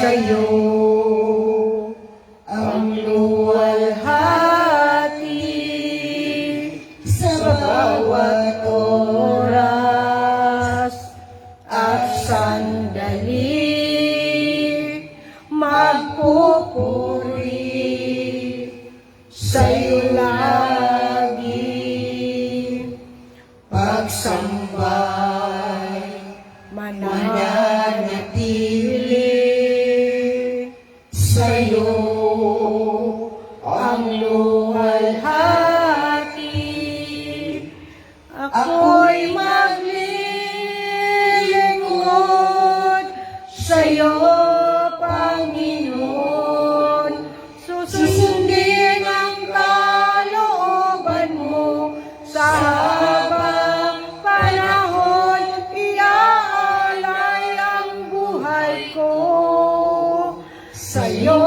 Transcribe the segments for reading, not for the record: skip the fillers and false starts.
sa'yo ang luwalhati sa bawat oras at sandali. Magpupuri sa'yo lagi, pagsambay mananatili sa'yo ang luwalhati. Ako'y maglilingkod sa'yo, Panginoon. Susundin ang kalooban mo sa habang panahon. Iaalay ang buhay ko sa'yo,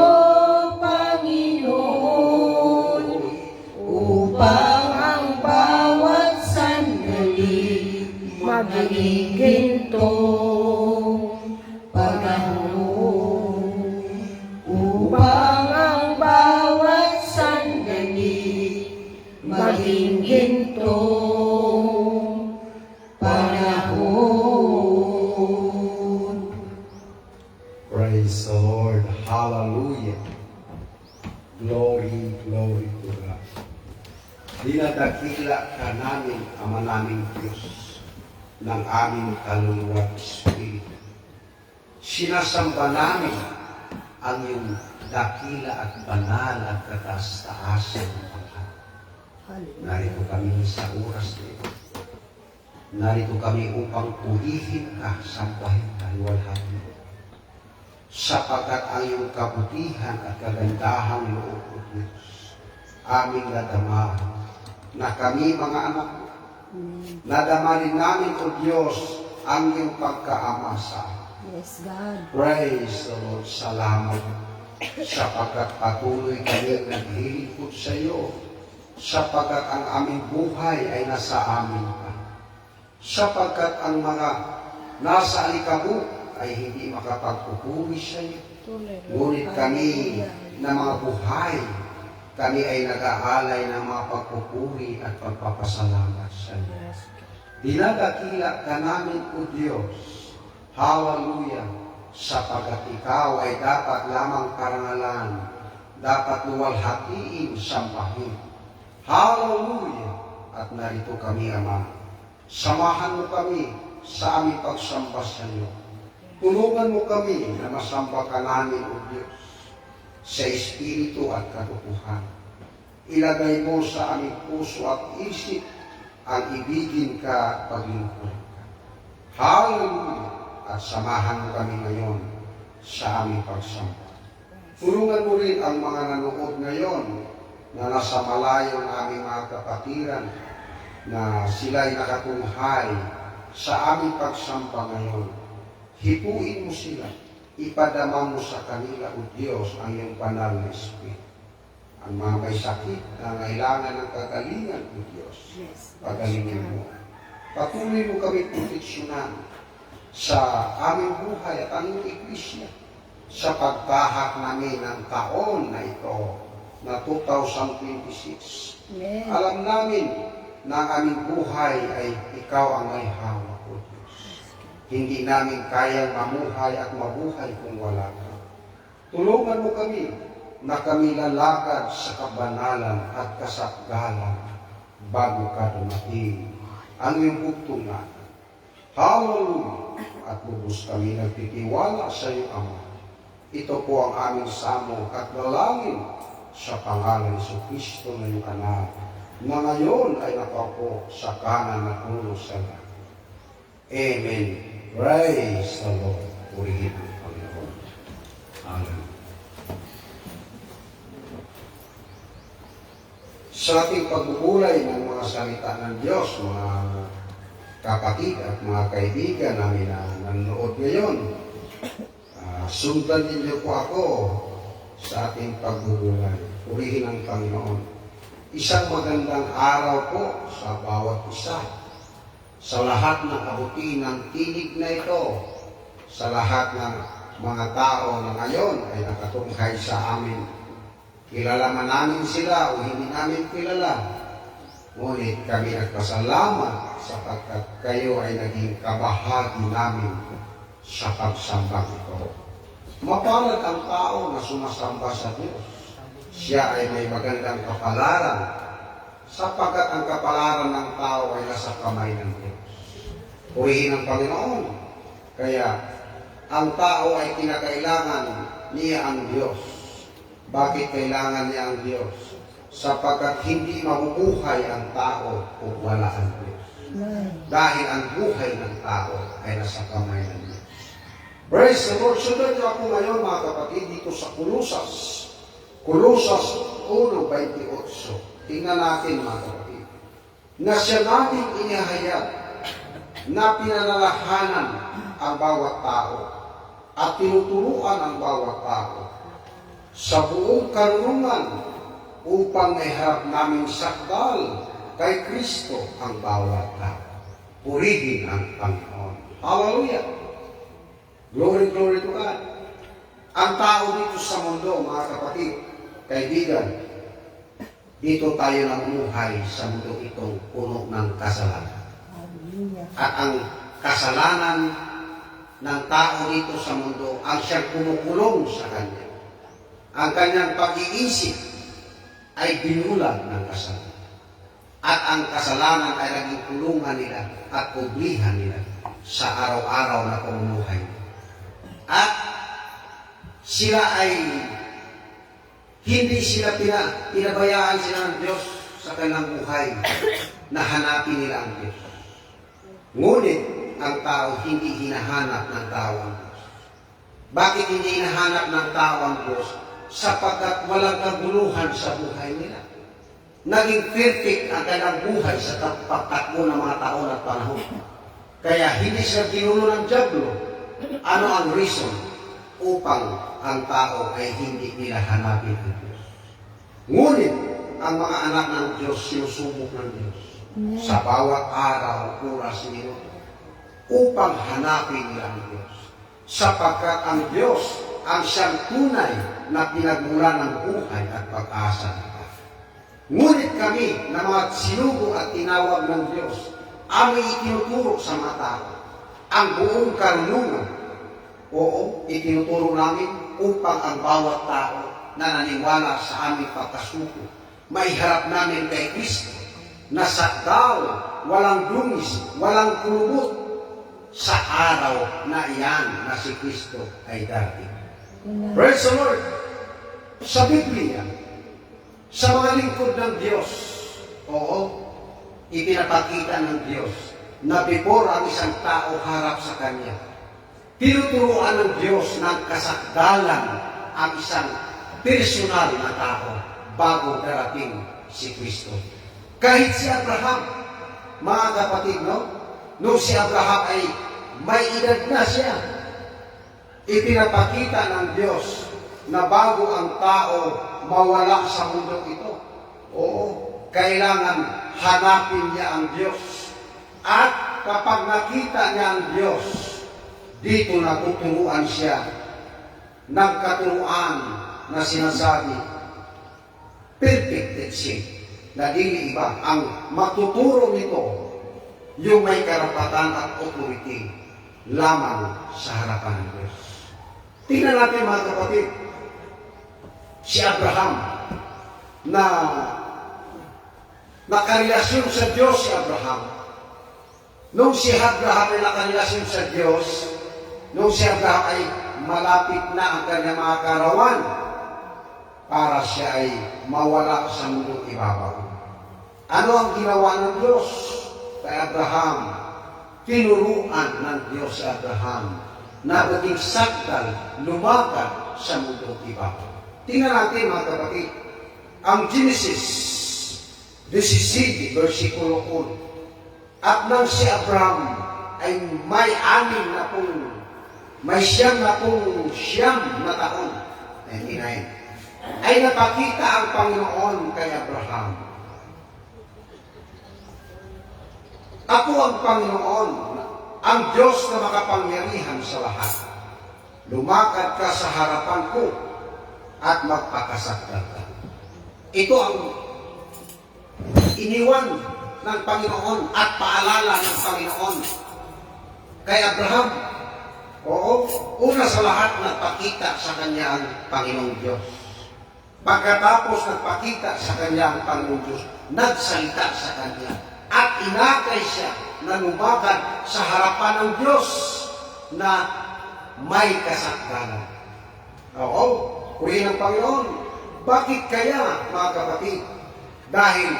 Panginoon, upang ang bawat sandali maging gintong panahon. Upang ang bawat sandali maging gintong panahon. Praise the Lord. Hallelujah. Glory, glory to God. Dinadakila ka namin, Ama naming Diyos, ng aming kaluluwa at Espiritu. Sinasamba namin ang iyong dakila at banal at kataas-taasan ng pangkat. Narito kami sa oras na ito. Narito kami upang purihin ka, sambahin ka, luwalhati. Sapagkat ang iyong kabutihan at kagandahang loob o Diyos, aming nadama na kami mga anak mo. Nadama rin namin o Diyos ang iyong pagkaama sa amin. Yes, God. Praise the Lord. Salamat sapagkat patuloy kami naghilingkod sa iyo, sapagkat ang aming buhay ay nasa amin pa. Sapagkat ang mga nasa alikabok ay hindi makapagpupuri sa iyo. Ngunit kami na mga buhay, kami ay nag-aalay ng mga pagpupuri at pagpapasalamat sa iyo. Dinadakila ka namin, O Diyos. Hallelujah! Sapagkat ikaw ay dapat lamang karangalan, dapat luwalhatiin, sambahin. Hallelujah! At narito kami, Ama. Samahan mo kami sa aming pagsamba sa iyo. Tulungan mo kami na masamba ka namin, O Diyos, sa Espiritu at katotohanan. Ilagay mo sa aming puso at isip ang ibigin ka at paglingkod ka. Hallelujah! At samahan mo kami ngayon sa aming pagsamba. Tulungan mo rin ang mga nanood ngayon na nasa malayo ng aming mga kapatiran na sila'y nakatunghay sa aming pagsamba ngayon. Hipuin mo sila. Ipadama mo sa kanila, O Diyos, ang iyong banal na Espiritu. Ang mga may sakit na kailangan ng kagalingan, O Diyos, pagalingin mo. Patuloy mo kami proteksyonan sa aming buhay at ang iyong iglesia sa pagtahak namin ng taon na ito na 2026. Amen. Alam namin na ang aming buhay ay ikaw ang may hawak, O Diyos. Hindi namin kayang mamuhay at mabuhay kung wala ka. Tulungan mo kami na kami lalakad sa kabanalan at kasapgalan bago ka dumating ang iyong bugtungan. Hallelujah! At lubos kami nagtitiwala sa iyo, Ama. Ito po ang aming samo at dalangin sa pangalan ni Kristo na iyong anak, na ngayon ay nakaupo sa kanan ng trono sa langit. Amen. Praise the Lord. Purihin ang Panginoon. Amen. Sa ating pagbubulay ng mga salita ng Diyos, mga kapatid at mga kaibigan namin na nanonood ngayon, sundan ninyo po ako sa ating pagbubulay. Purihin ang Panginoon. Isang magandang araw po sa bawat isa. Sa lahat ng kabuti ng tinig na ito, sa lahat ng mga tao na ngayon ay nakatungkay sa amin. Kilala man namin sila o hindi namin kilala, ngunit kami nagpasalamat sapagkat kayo ay naging kabahagi namin sa pagsamba ito. Mapalad ang tao na sumasamba sa Diyos. Siya ay may magandang kapalaran sapagkat ang kapalaran ng tao ay nasa kamay ng Diyos. Purihin ang Panginoon. Kaya ang tao ay kinakailangan niya ang Diyos. Bakit kailangan niya ang Diyos? Sapagkat hindi mabubuhay ang tao kung wala ang Diyos. Dahil ang buhay ng tao ay nasa kamay ng Diyos. Praise the Lord. Sundan niyo ako ngayon mga kapatid dito sa Kolosas. Kolosas 1:28. Tingnan natin mga kapatid. Na siya natin inihayag na pinanalahanan ang bawat tao at tinuturuan ang bawat tao sa buong karunungan upang maiharap namin sakdal kay Kristo ang bawat tao. Purihin ang Panginoon. Hallelujah! Glory, glory to God. Ang tao dito sa mundo, mga kapatid, kaibigan, dito tayo namumuhay sa mundo itong puno ng kasalanan. At ang kasalanan ng tao dito sa mundo ang siyang kumukulong sa kanya. Ang kanyang pag-iisip ay binulag ng kasalanan. At ang kasalanan ay naging kulungan nila at kublihan nila sa araw-araw na pamumuhay. At sila ay hindi sila pinabayaan sila ng Diyos sa kanilang buhay na hanapin nila ang Diyos. Ngunit ang tao hindi hinahanap ng tao ang Diyos. Bakit hindi hinahanap ng tao ang Diyos? Sapagkat walang kaguluhan sa buhay nila. Naging perfect ang kanilang buhay sa pagtakbo ng mga taon at panahon. Kaya hindi sila ginulo ng dyablo. Ano ang reason? Upang ang tao ay hindi nila hanapin ang Diyos. Ngunit ang mga anak ng Diyos sinusubok ng Diyos sa bawat araw, oras, minuto upang hanapin nila ang Diyos. Sapagkat ang Diyos ang siyang tunay na pinagmulan ng buhay at pag-asa nila. Ngunit kami na mga sinugo at tinawag ng Diyos, aming itinuturo sa mga tao ang buong karunungan. Oo, itinuturo namin upang ang bawat tao na naniwala sa aming pagkasuko, maiharap namin kay Kristo na sakdal, walang dungis, walang kulubot sa araw na iyan na si Kristo ay darating. Praise the Lord! Sa Biblia, sa mga lingkod ng Diyos, oo, ipinapakita ng Diyos na before ang isang tao harap sa Kanya, tinuturuan ng Diyos ng kasakdalan ang isang personal na tao bago darating si Kristo. Kahit si Abraham, mga kapatid, no? Nung si Abraham ay may edad na siya, ipinapakita ng Diyos na bago ang tao mawala sa mundo ito, oo, kailangan hanapin niya ang Diyos. At kapag nakita niya ang Diyos, dito natuturuan siya ng katuruan na sinasabi, perfect teaching, na dili iba. Ang matuturo nito, yung may karapatan at authority lamang sa harapan ng Diyos. Tingnan natin mga kapatid, si Abraham, na nakarelasyon sa Diyos si Abraham. Nung si Abraham ay nakarelasyon sa Diyos, nung si Abraham ay malapit na ang kanyang mga karawan para siya ay mawala sa mundong ibabaw. Ano ang ginawa ng Diyos kay Abraham? Tinuruan ng Diyos si Abraham na maging sakdal, lumakad sa mundong ibabaw. Tingnan natin mga kapatid, ang Genesis 17, versikulo 1. At nang si Abraham ay may siyam na taon, 99, ay napakita ang Panginoon kay Abraham. Ako ang Panginoon, ang Diyos na makapangyarihan sa lahat. lumakad ka sa harapan ko at magpakasakdal ka. Ito ang iniwan ng Panginoon at paalala ng Panginoon kay Abraham. Oo, una sa lahat nagpakita sa kanya ang Panginoong Diyos. Pagkatapos nagpakita sa kanya ang Panginoong Diyos, nagsalita sa kanya at inakay siya na lumakad sa harapan ng Diyos na may kasakdalan. Oo, uli ng Panginoon. Bakit kaya, mga kapatid? Dahil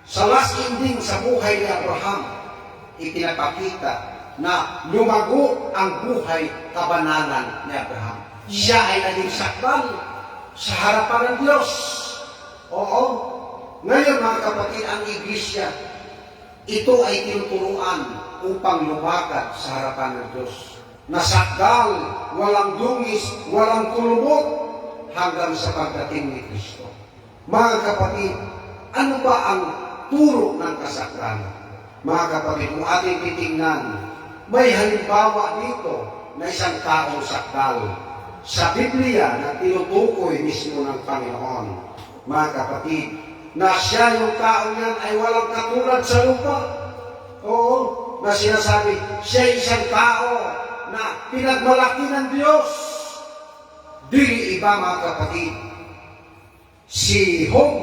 sa last ending sa buhay ni Abraham, ipinapakita na lumago ang buhay kabanalan ni Abraham. Siya ay naging sakdal sa harapan ng Diyos. Oo. Ngayon, mga kapatid, ang iglesia, ito ay tinuturuan upang lumakad sa harapan ng Diyos. Nasakdal, walang dungis, walang kulubot, hanggang sa pagdating ni Kristo. Mga kapatid, ano ba ang turo ng kasakdalan? Mga kapatid, kung ating titingnan, may halimbawa dito na isang taong sakdal sa Biblia na tinutukoy mismo ng Panginoon. Mga kapatid, na siya yung taong yan ay walang katulad sa lupa. Oo, na sinasabi, siya isang tao na pinagmalaki ng Diyos. Di iba, mga kapatid, si Job,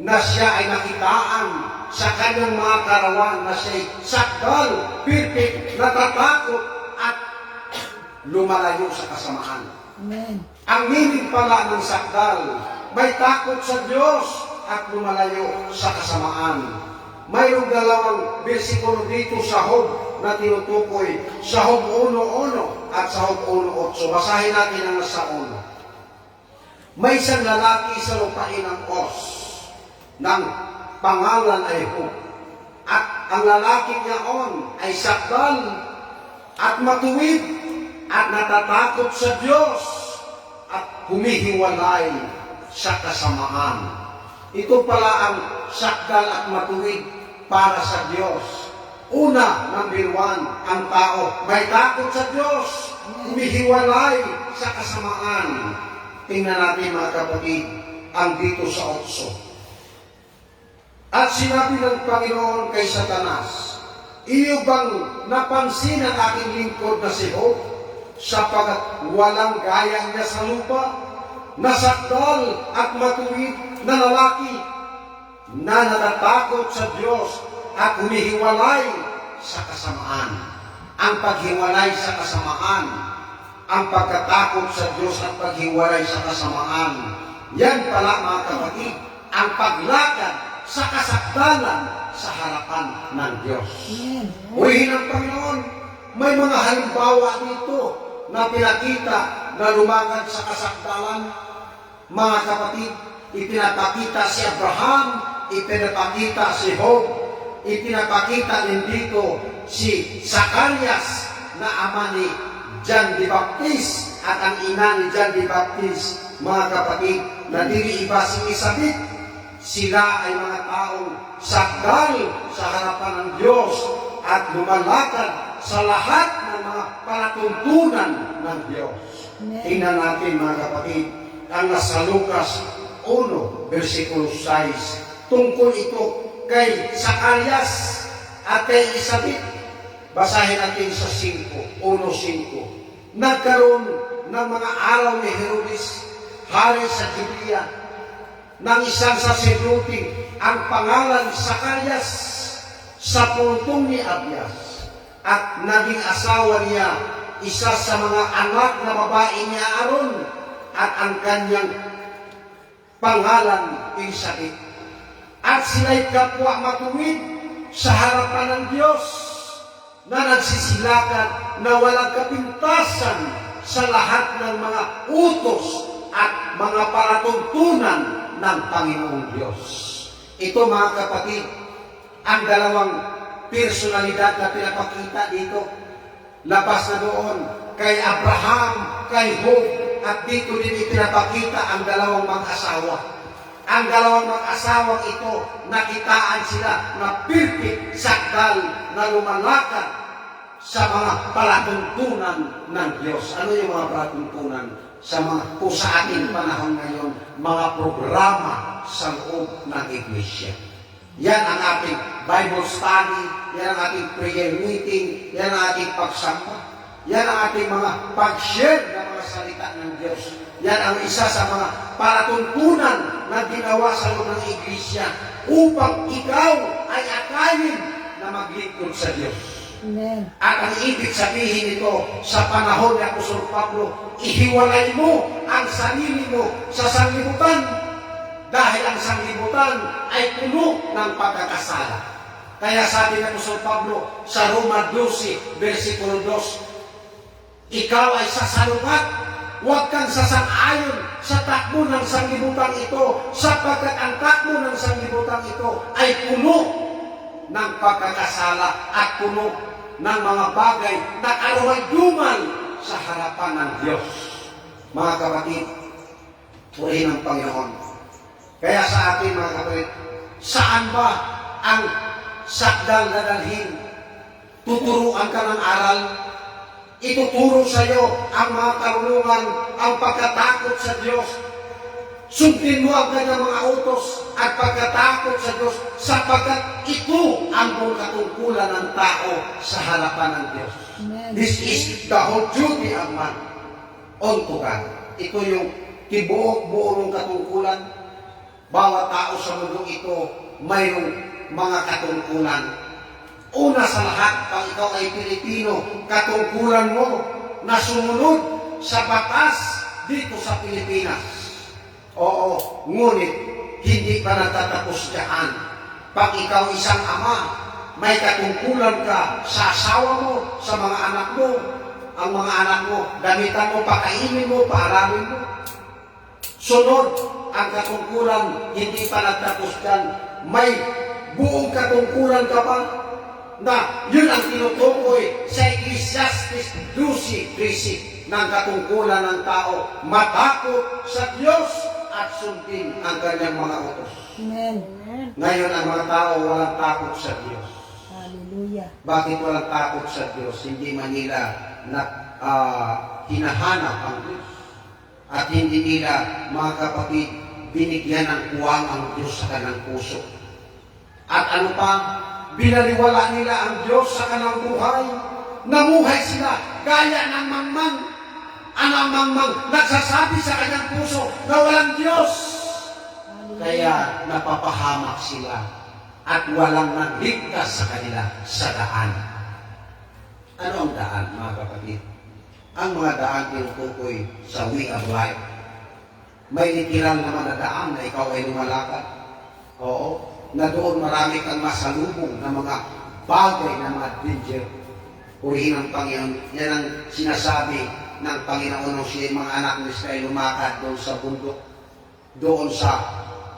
na siya ay nakitaan sa kanyang mga karawan na siya ay sakdal, perfect, natatakot at lumalayo sa kasamaan. Amen. Ang meaning pala ng sakdal, may takot sa Diyos at lumalayo sa kasamaan. Mayroong dalawang bersikulo dito sa Job na tinutukoy, sa Job 1:1 at sa Job 1:8. Basahin natin ang nasa 1. May isang lalaki sa lupain ng Os, ng pangalan ay Job. At ang lalaki niyaon ay sakdal at matuwid at natatakot sa Diyos at humihiwalay sa kasamaan. Ito pala ang sakdal at matuwid para sa Diyos. Una, number 1, ang tao may takot sa Diyos, humihiwalay sa kasamaan. Tingnan natin, mga kapatid, ang dito sa 8. At sinabi ng Panginoon kay Satanas, iyo bang napansin ang aking lingkod na si Job, sapagat walang gaya niya sa lupa, nasakdal at matuwid na lalaki, na natatakot sa Diyos at humihiwalay sa kasamaan. Ang paghiwalay sa kasamaan, ang pagkatakot sa Diyos at paghiwalay sa kasamaan, yan pala, mga kapatid, ang paglakad sa kasakdalan sa harapan ng Diyos. Urihin ng Panginoon, may mga halimbawa dito na pinakita na lumakad sa kasakdalan. Mga kapatid, ipinapakita si Abraham, ipinapakita si Job, ipinapakita din dito si Zacarias na ama ni John the Baptist at ang ina ni John the Baptist. Mga kapatid, na dili iba si Elizabeth. Sila ay mga taong sakdal sa harapan ng Diyos at lumalakad sa lahat ng mga palatuntunan ng Diyos. Tingnan natin, mga kapatid, ang nasa Lucas 1, versikulo 6. Tungkol ito kay Zacarias at kay Elizabeth. Basahin natin sa 1:5. Nagkaroon ng mga araw ni Herodes, hari sa Judea, ng isang saserdote ang pangalan Zacarias sa puntong ni Abias, at naging asawa niya isa sa mga anak na babae ni Aaron, at ang kanyang pangalan Elizabeth. At sila'y kapwa matuwid sa harapan ng Diyos, na nagsisilakan na walang kapintasan sa lahat ng mga utos at mga palatuntunan ng Panginoong Diyos. Ito, mga kapatid, ang dalawang personalidad na pinapakita dito. Labas na doon kay Abraham, kay Job, at dito din ipinapakita ang dalawang mag-asawa. Ang dalawang mag-asawang ito, nakitaan sila na perfect sakdal na lumalakad sa mga palatuntunan ng Diyos. Ano yung mga palatuntunan? Sa mga po sa ating panahon ngayon, mga programa sa loob ng iglesia. Yan ang ating Bible study, yan ang ating prayer meeting, yan ang ating pagsamba, yan ang ating mga pag-share ng mga salita ng Diyos. Yan ang isa sa mga palatuntunan na ginawa sa loob ng iglesia upang ikaw ay akayin na maglingkod sa Diyos. Amen. At ang ibig sabihin nito sa panahon ni Apostol Pablo, ihiwalay mo ang sarili mo sa sanglibutan dahil ang sanglibutan ay puno ng pagkakasala. Kaya sabi ni Apostol Pablo sa Roma 12, versikulo 2, ikaw ay sasalungat, huwag kang sasang-ayon sa takbo ng sanglibutan ito sapagkat ang takbo ng sanglibutan ito ay puno ng pagkakasala at puno ng mga bagay na karumalduman sa harapan ng Diyos. Mga kapatid, purihin ang Panginoon. Kaya sa atin, mga kapatid, saan ba ang sakdal na dalhin? Tuturuan ka ng aral, ituturo sa iyo ang mga karunungan, ang pagkatakot sa Diyos. Sundin mo ang kanyang mga utos at pagkatakot sa Diyos sapagkat ito ang buong katungkulan ng tao sa harapan ng Diyos. Amen. This is the whole duty of man unto God. Ito yung tibuok-buo ng katungkulan. Bawat tao sa mundo ito mayroong mga katungkulan. Una sa lahat, pag ikaw ay Pilipino, katungkulan mo na sumunod sa batas dito sa Pilipinas. Oo, ngunit hindi pa natatapos dyan. Pag ikaw isang ama, may katungkulan ka sa asawa mo, sa mga anak mo. Ang mga anak mo, gamitan mo, pakainin mo, paaralin mo. Sunod, ang katungkulan, hindi pa natapos dyan. May buong katungkulan ka pa na yun ang tinutukoy sa Ecclesiastes 12:13 ng katungkulan ng tao. Matakot sa Diyos at sundin ang kanyang mga utos. Amen. Ngayon, ang mga tao walang takot sa Diyos. Hallelujah. Bakit walang takot sa Diyos? Hindi man nila hinahanap ang Diyos. At hindi nila, mga kapatid, binigyan ng kuwang ang Diyos sa kanilang puso. At ano pa? Binaliwala nila ang Diyos sa kanilang buhay. Namuhay sila gaya ng mangmang. Ang mangmang nagsasabi sa kanyang puso na walang Diyos. Kaya napapahamak sila at walang nagligtas sa kanila sa daan. Ano ang daan, mga kapatid? Ang mga daan tinutukoy sa way of life. May literal naman na daan na ikaw ay lumalakad. Oo, na doon marami kang masalubong na mga bagay na mga danger. Purihin ang Panginoon. Yan ang sinasabi ng Panginoon ng siya mga anak ni Israel lumakad doon sa bundok. Doon sa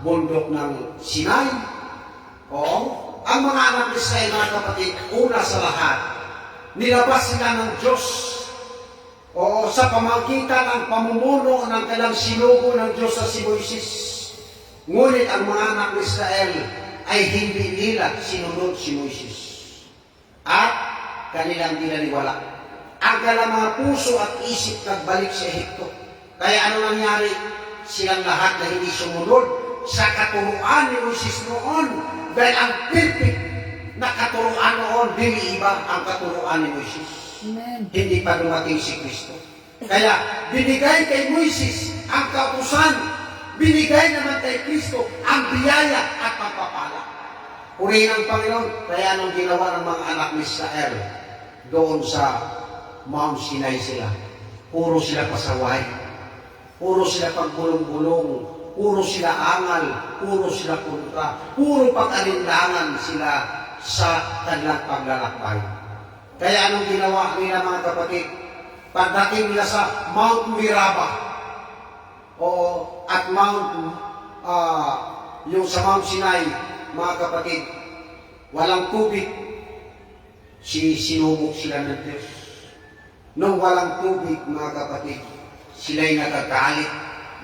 bundok ng Sinai. Oo. Ang mga anak ni Israel, mga kapatid, una sa lahat, nilabas sila ng Diyos. Oo, sa pamamagitan ng pamumuno ng kailang sinugo ng Diyos sa si Moises. Ngunit ang mga anak ni Israel ay hindi nila sinunod si Moises. At kanilang dinaniwala. Ang kanilang mga puso at isip nagbalik sa Ehipto. Kaya ano nangyari? Silang lahat na hindi sumunod sa katuruan ni Moises noon. Dahil ang perfect na katuruan noon, iba ang katuruan ni Moises. Amen. Hindi pa dumating si Kristo. Kaya binigay kay Moises ang kautusan, binigay naman kay Kristo ang biyaya at pagpapala. Purihin ang Panginoon. Kaya anong ginawa ng mga anak ni Israel doon sa Mount Sinai sila? Puro sila pasaway, puro sila paggulong-gulong, puro sila angal, puro sila kontra, puro pag-alinlangan sila sa kanilang paglalakbay. Kaya anong ginawa nila, mga kapatid? Pagdating nila sa Mount Miraba, at yung sa Mount Sinai, mga kapatid, walang tubig. Sinubok sila ng Diyos. Nung walang tubig, mga kapatid, sila'y nagagalit.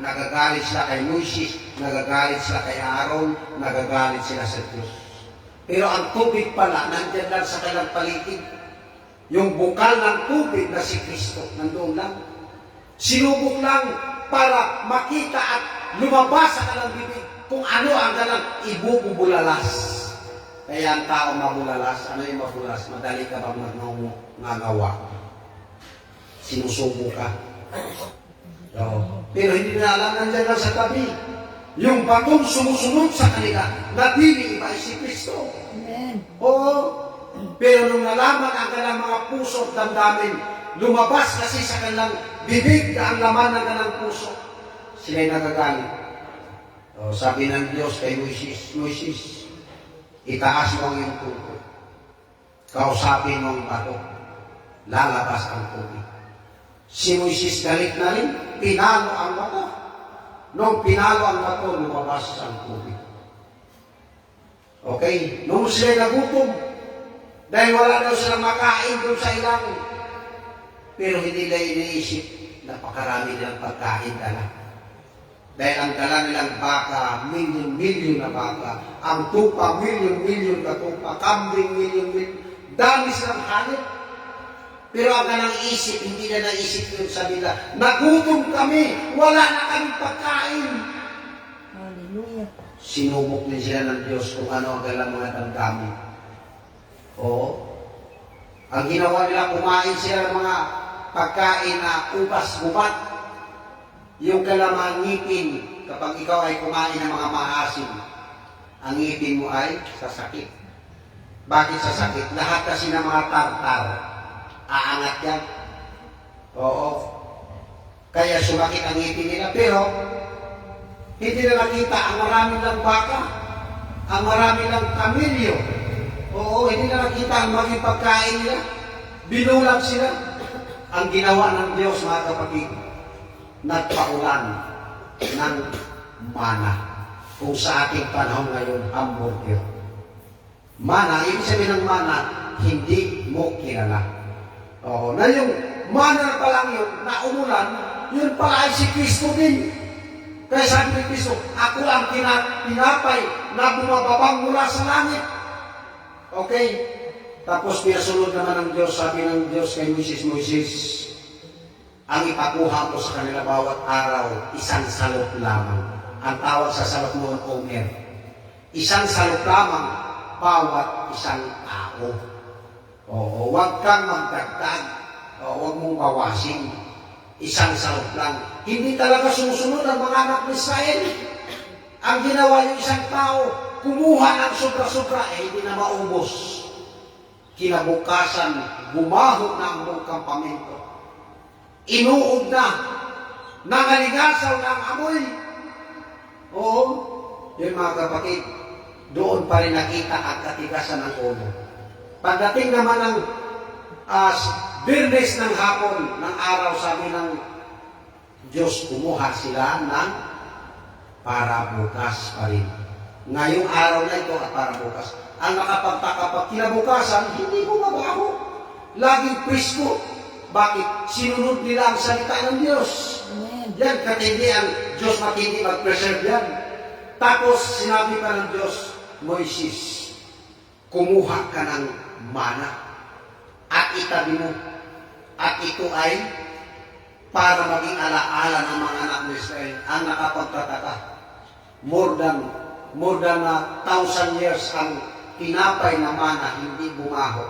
Nagagalit sila kay Moises, nagagalit sila kay Aaron, nagagalit sila sa Diyos. Pero ang tubig pala, nandyan lang sa kanilang paligid. Yung bukal ng tubig na si Kristo, nandoon lang. Sinubok lang para makita at lumabas sa kalang bibig kung ano ang kalang ibubulalas. Kaya ang tao mabulalas, ano yung mabulalas? Madali ka bang nangagawa? Sinusubo ka. Pero hindi na alam, nandiyan lang sa tabi. Yung batong sumusunod sa kanila, natili iba si Kristo. Amen. Oo. Pero nung nalaman ang kanilang mga puso at damdamin, lumabas kasi sa kanilang bibig na ang laman ng kanilang puso, sila'y nagagalit. Sabi ng Diyos kay Moises, itaas mo ang iyong tubig. Kausapin mo ang bato, lalabas ang tubig. Si Moises galit na rin, pinalo ang bato. Nung pinalo ang bato, lumabas ang tubig. Okay? Nung sila'y nagutom, dahil wala daw silang makain doon sa ilang. Pero hindi nila iniisip, napakarami nilang pagkain dala. Dahil ang dala nilang baka, milyon-milyon na baka. Ang tupa, milyon-milyon na tupa. Kambing, milyon-milyon. Dami silang hanip. Pero ang kanang isip, hindi na naisip yun sa nila. Nagutom kami, wala na kami pagkain. Hallelujah. Sinubok din sila ng Diyos kung ano ang kailang mga damdamin. Oo. Ang ginawa nila, kumain sila ng mga pagkain na ubas, gubat. Yung kailangan ngipin, kapag ikaw ay kumain ng mga maasim, ang ngipin mo ay sasakit. Bakit sasakit? Lahat kasi ng mga tartar, aangat yan. Oo. Kaya sumakit ang ngipin nila. Pero, hindi na nakita ang maraming ng baka, ang maraming ng kamilyo. Oo, hindi na nakita ang maging pagkain nila. Binulag sila. Ang ginawa ng Diyos, mga kapatid, nagpaulan ng mana. Kung sa ating panahon ngayon, hamburger. Mana, ibig sabihin ng mana, hindi mo kilala. Oo, na yung mana pa lang yun, na umulan, yun pala ay si Kristo din. Kaya sabi ni Kristo, ako ang tinapay na bumababang mula sa langit. Okay? Tapos pinasunod naman ng Diyos, sabi ng Diyos kay Moises, ang ipakuha ko sa kanila bawat araw, isang salot lamang. Ang tawag sa salot noon, Omer. Isang salot lamang, bawat isang tao. Oo, huwag kang magdagdag. Huwag mong bawasin. Isang salot lang. Hindi talaga sumusunod ang mga anak ni Israel. Ang ginawa yung isang tao, kumuha ng sobra-sobra, hindi na maubos. Kinabukasan, bumahog na ang buong kampamento. Inuod na, nangaligasaw na ang amoy. Oo, yun mga kapatid, doon pa rin nakita ang katigasan ng ulo. Pagdating naman ng Birnes ng hapon, ng araw, sabi ng Diyos, kumuha sila ng para bukas pa rin. Ngayong araw na ito at para bukas. Ang nakapagtaka pag kinabukasan, hindi ko mabaho. Laging presko. Bakit? Sinunod nila ang salita ng Diyos. Amen. Yan, katindi ang Diyos matindi mag-preserve yan. Tapos, sinabi pa ng Diyos, Moises, kumuha ka ng mana at itabi mo. At ito ay para maging alaala ng mga anak ni Israel. Ang nakapagtataka, more than 1,000 years ang tinapay na mana, hindi bumaho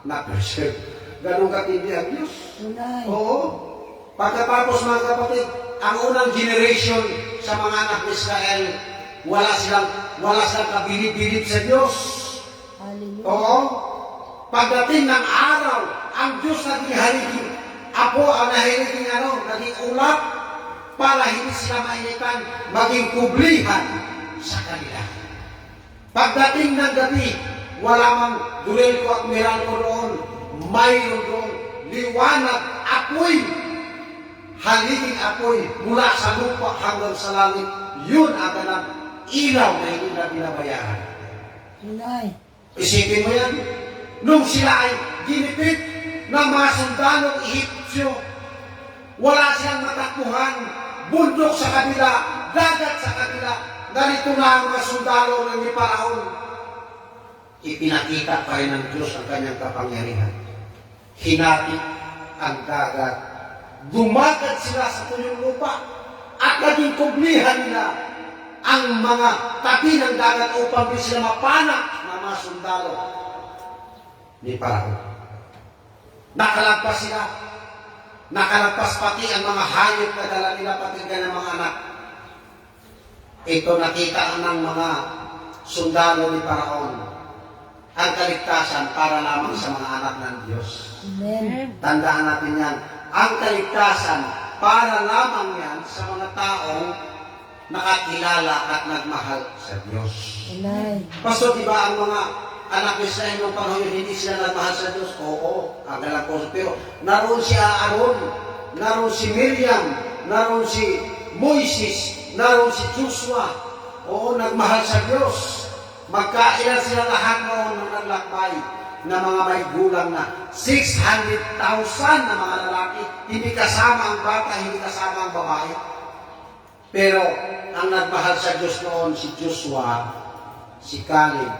na preserve. Ganun katindi ang Diyos. Tunay. Oo. Pagkatapos mga kapatid, ang unang generation sa mga anak ni Israel, wala silang kabilib-bilib sa Diyos. Hallelujah. Oo. Pagdating ng araw, ang Diyos naging halikin. Apo ang nahilikin naging ulap para hindi sila mainitan, maging kublihan sa kanila. Pagdating ng gabi, wala mang dulel ko at meral ko roon, mayroon doon liwanag, apoy, haliking apoy mula sa lupa hanggang sa langit. Yun ang ganang ilaw na hindi na binabayaran. Tunay. Isipin mo yan, nung sila ay ginipit ng mga sundalong Ehipsyo, wala silang matakbuhan, bundok sa kabila, dagat sa kabila, ganito na ang mga sundalo ng Paraon. Ipinakita pa rin ng Diyos ang kanyang kapangyarihan. hinati ang dagat. Dumagat sila sa tuyong lupa at naging kublihan nila ang mga tabi ng dagat upang di sila mapanak ng mga sundalo ni Parao. Nakalagpas sila. Nakalagpas pati ang mga hayop na dala nila pati ng mga anak. Ito nakita ng mga sundalo ni Paraon ang kaligtasan para lamang sa mga anak ng Diyos. Amen. Tandaan natin yan. Ang kaligtasan para lamang yan sa mga taong nakakilala at nagmahal sa Diyos. Amen. Pastor, di ba ang mga anak ni Israel noong panahon yun, hindi sila nagmahal sa Diyos? Oo, ang galang po. Pero naroon si Aaron, naroon si Miriam, naroon si Moises, naroon si Joshua. Oo, nagmahal sa Diyos. Magkailan sila lahat noon ng naglakbay na mga may gulang na 600,000 na mga lalaki. Hindi kasama ang bata, hindi kasama ang babae. Pero ang nagmahal sa Diyos noon, si Joshua, si Caleb,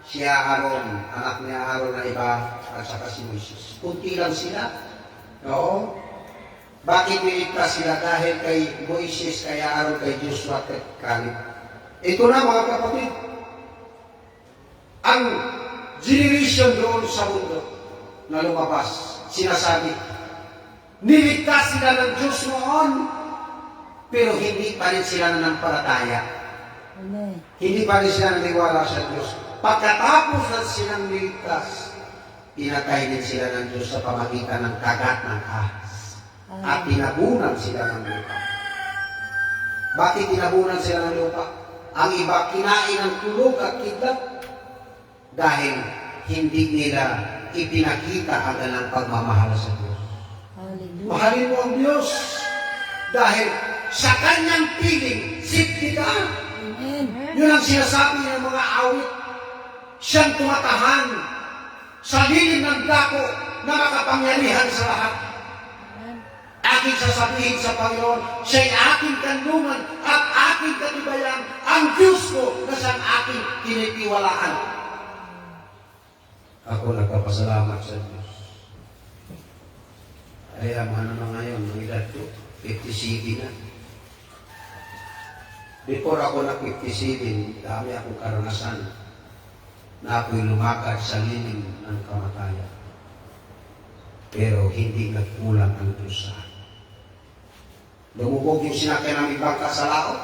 si Aaron, anak ni Aaron na iba, at saka si Moises. Kunti lang sila. Oo. Bakit niligtas sila? Dahil kay Moises, kay Aaron, kay Joshua, kay Caleb. Ito na mga kapatid. Ang generation doon sa mundo na lumabas, sinasabi, niligtas sila ng Diyos noon, pero hindi pa rin sila nanampalataya. Amen. Hindi pa rin sila naniwala sa Diyos. Pagkatapos na silang niligtas, pinatay din sila ng Diyos sa pamagitan ng kagat ng ahas. At tinabunan sila ng lupa. Bakit tinabunan sila ng lupa? Ang iba kinain ng tulog at kidlat dahil hindi nila ipinakita ang kanilang pagmamahal sa Diyos. Hallelujah. Mahalin mo ang Diyos dahil sa kanyang piling, safety ka. Amen. Yun ang sinasabi ng mga awit. Siyang tumatahan sa lilim ng dako na makapangyarihan sa lahat. Aking sasabihin sa Panginoon, siya'y aking kanlungan at aking katibayan, ang Diyos ko na siyang aking tinitiwalaan. Ako nagpapasalamat sa Diyos. Ay, ano na ngayon, ng edad ko, 57 na. Before ako na 57, dami akong karanasan na ako'y lumakad sa lilim ng kamatayan. Pero hindi nagkulang ang Diyos sa akin. Lumubog yung sinakyan ng ibangka sa laot.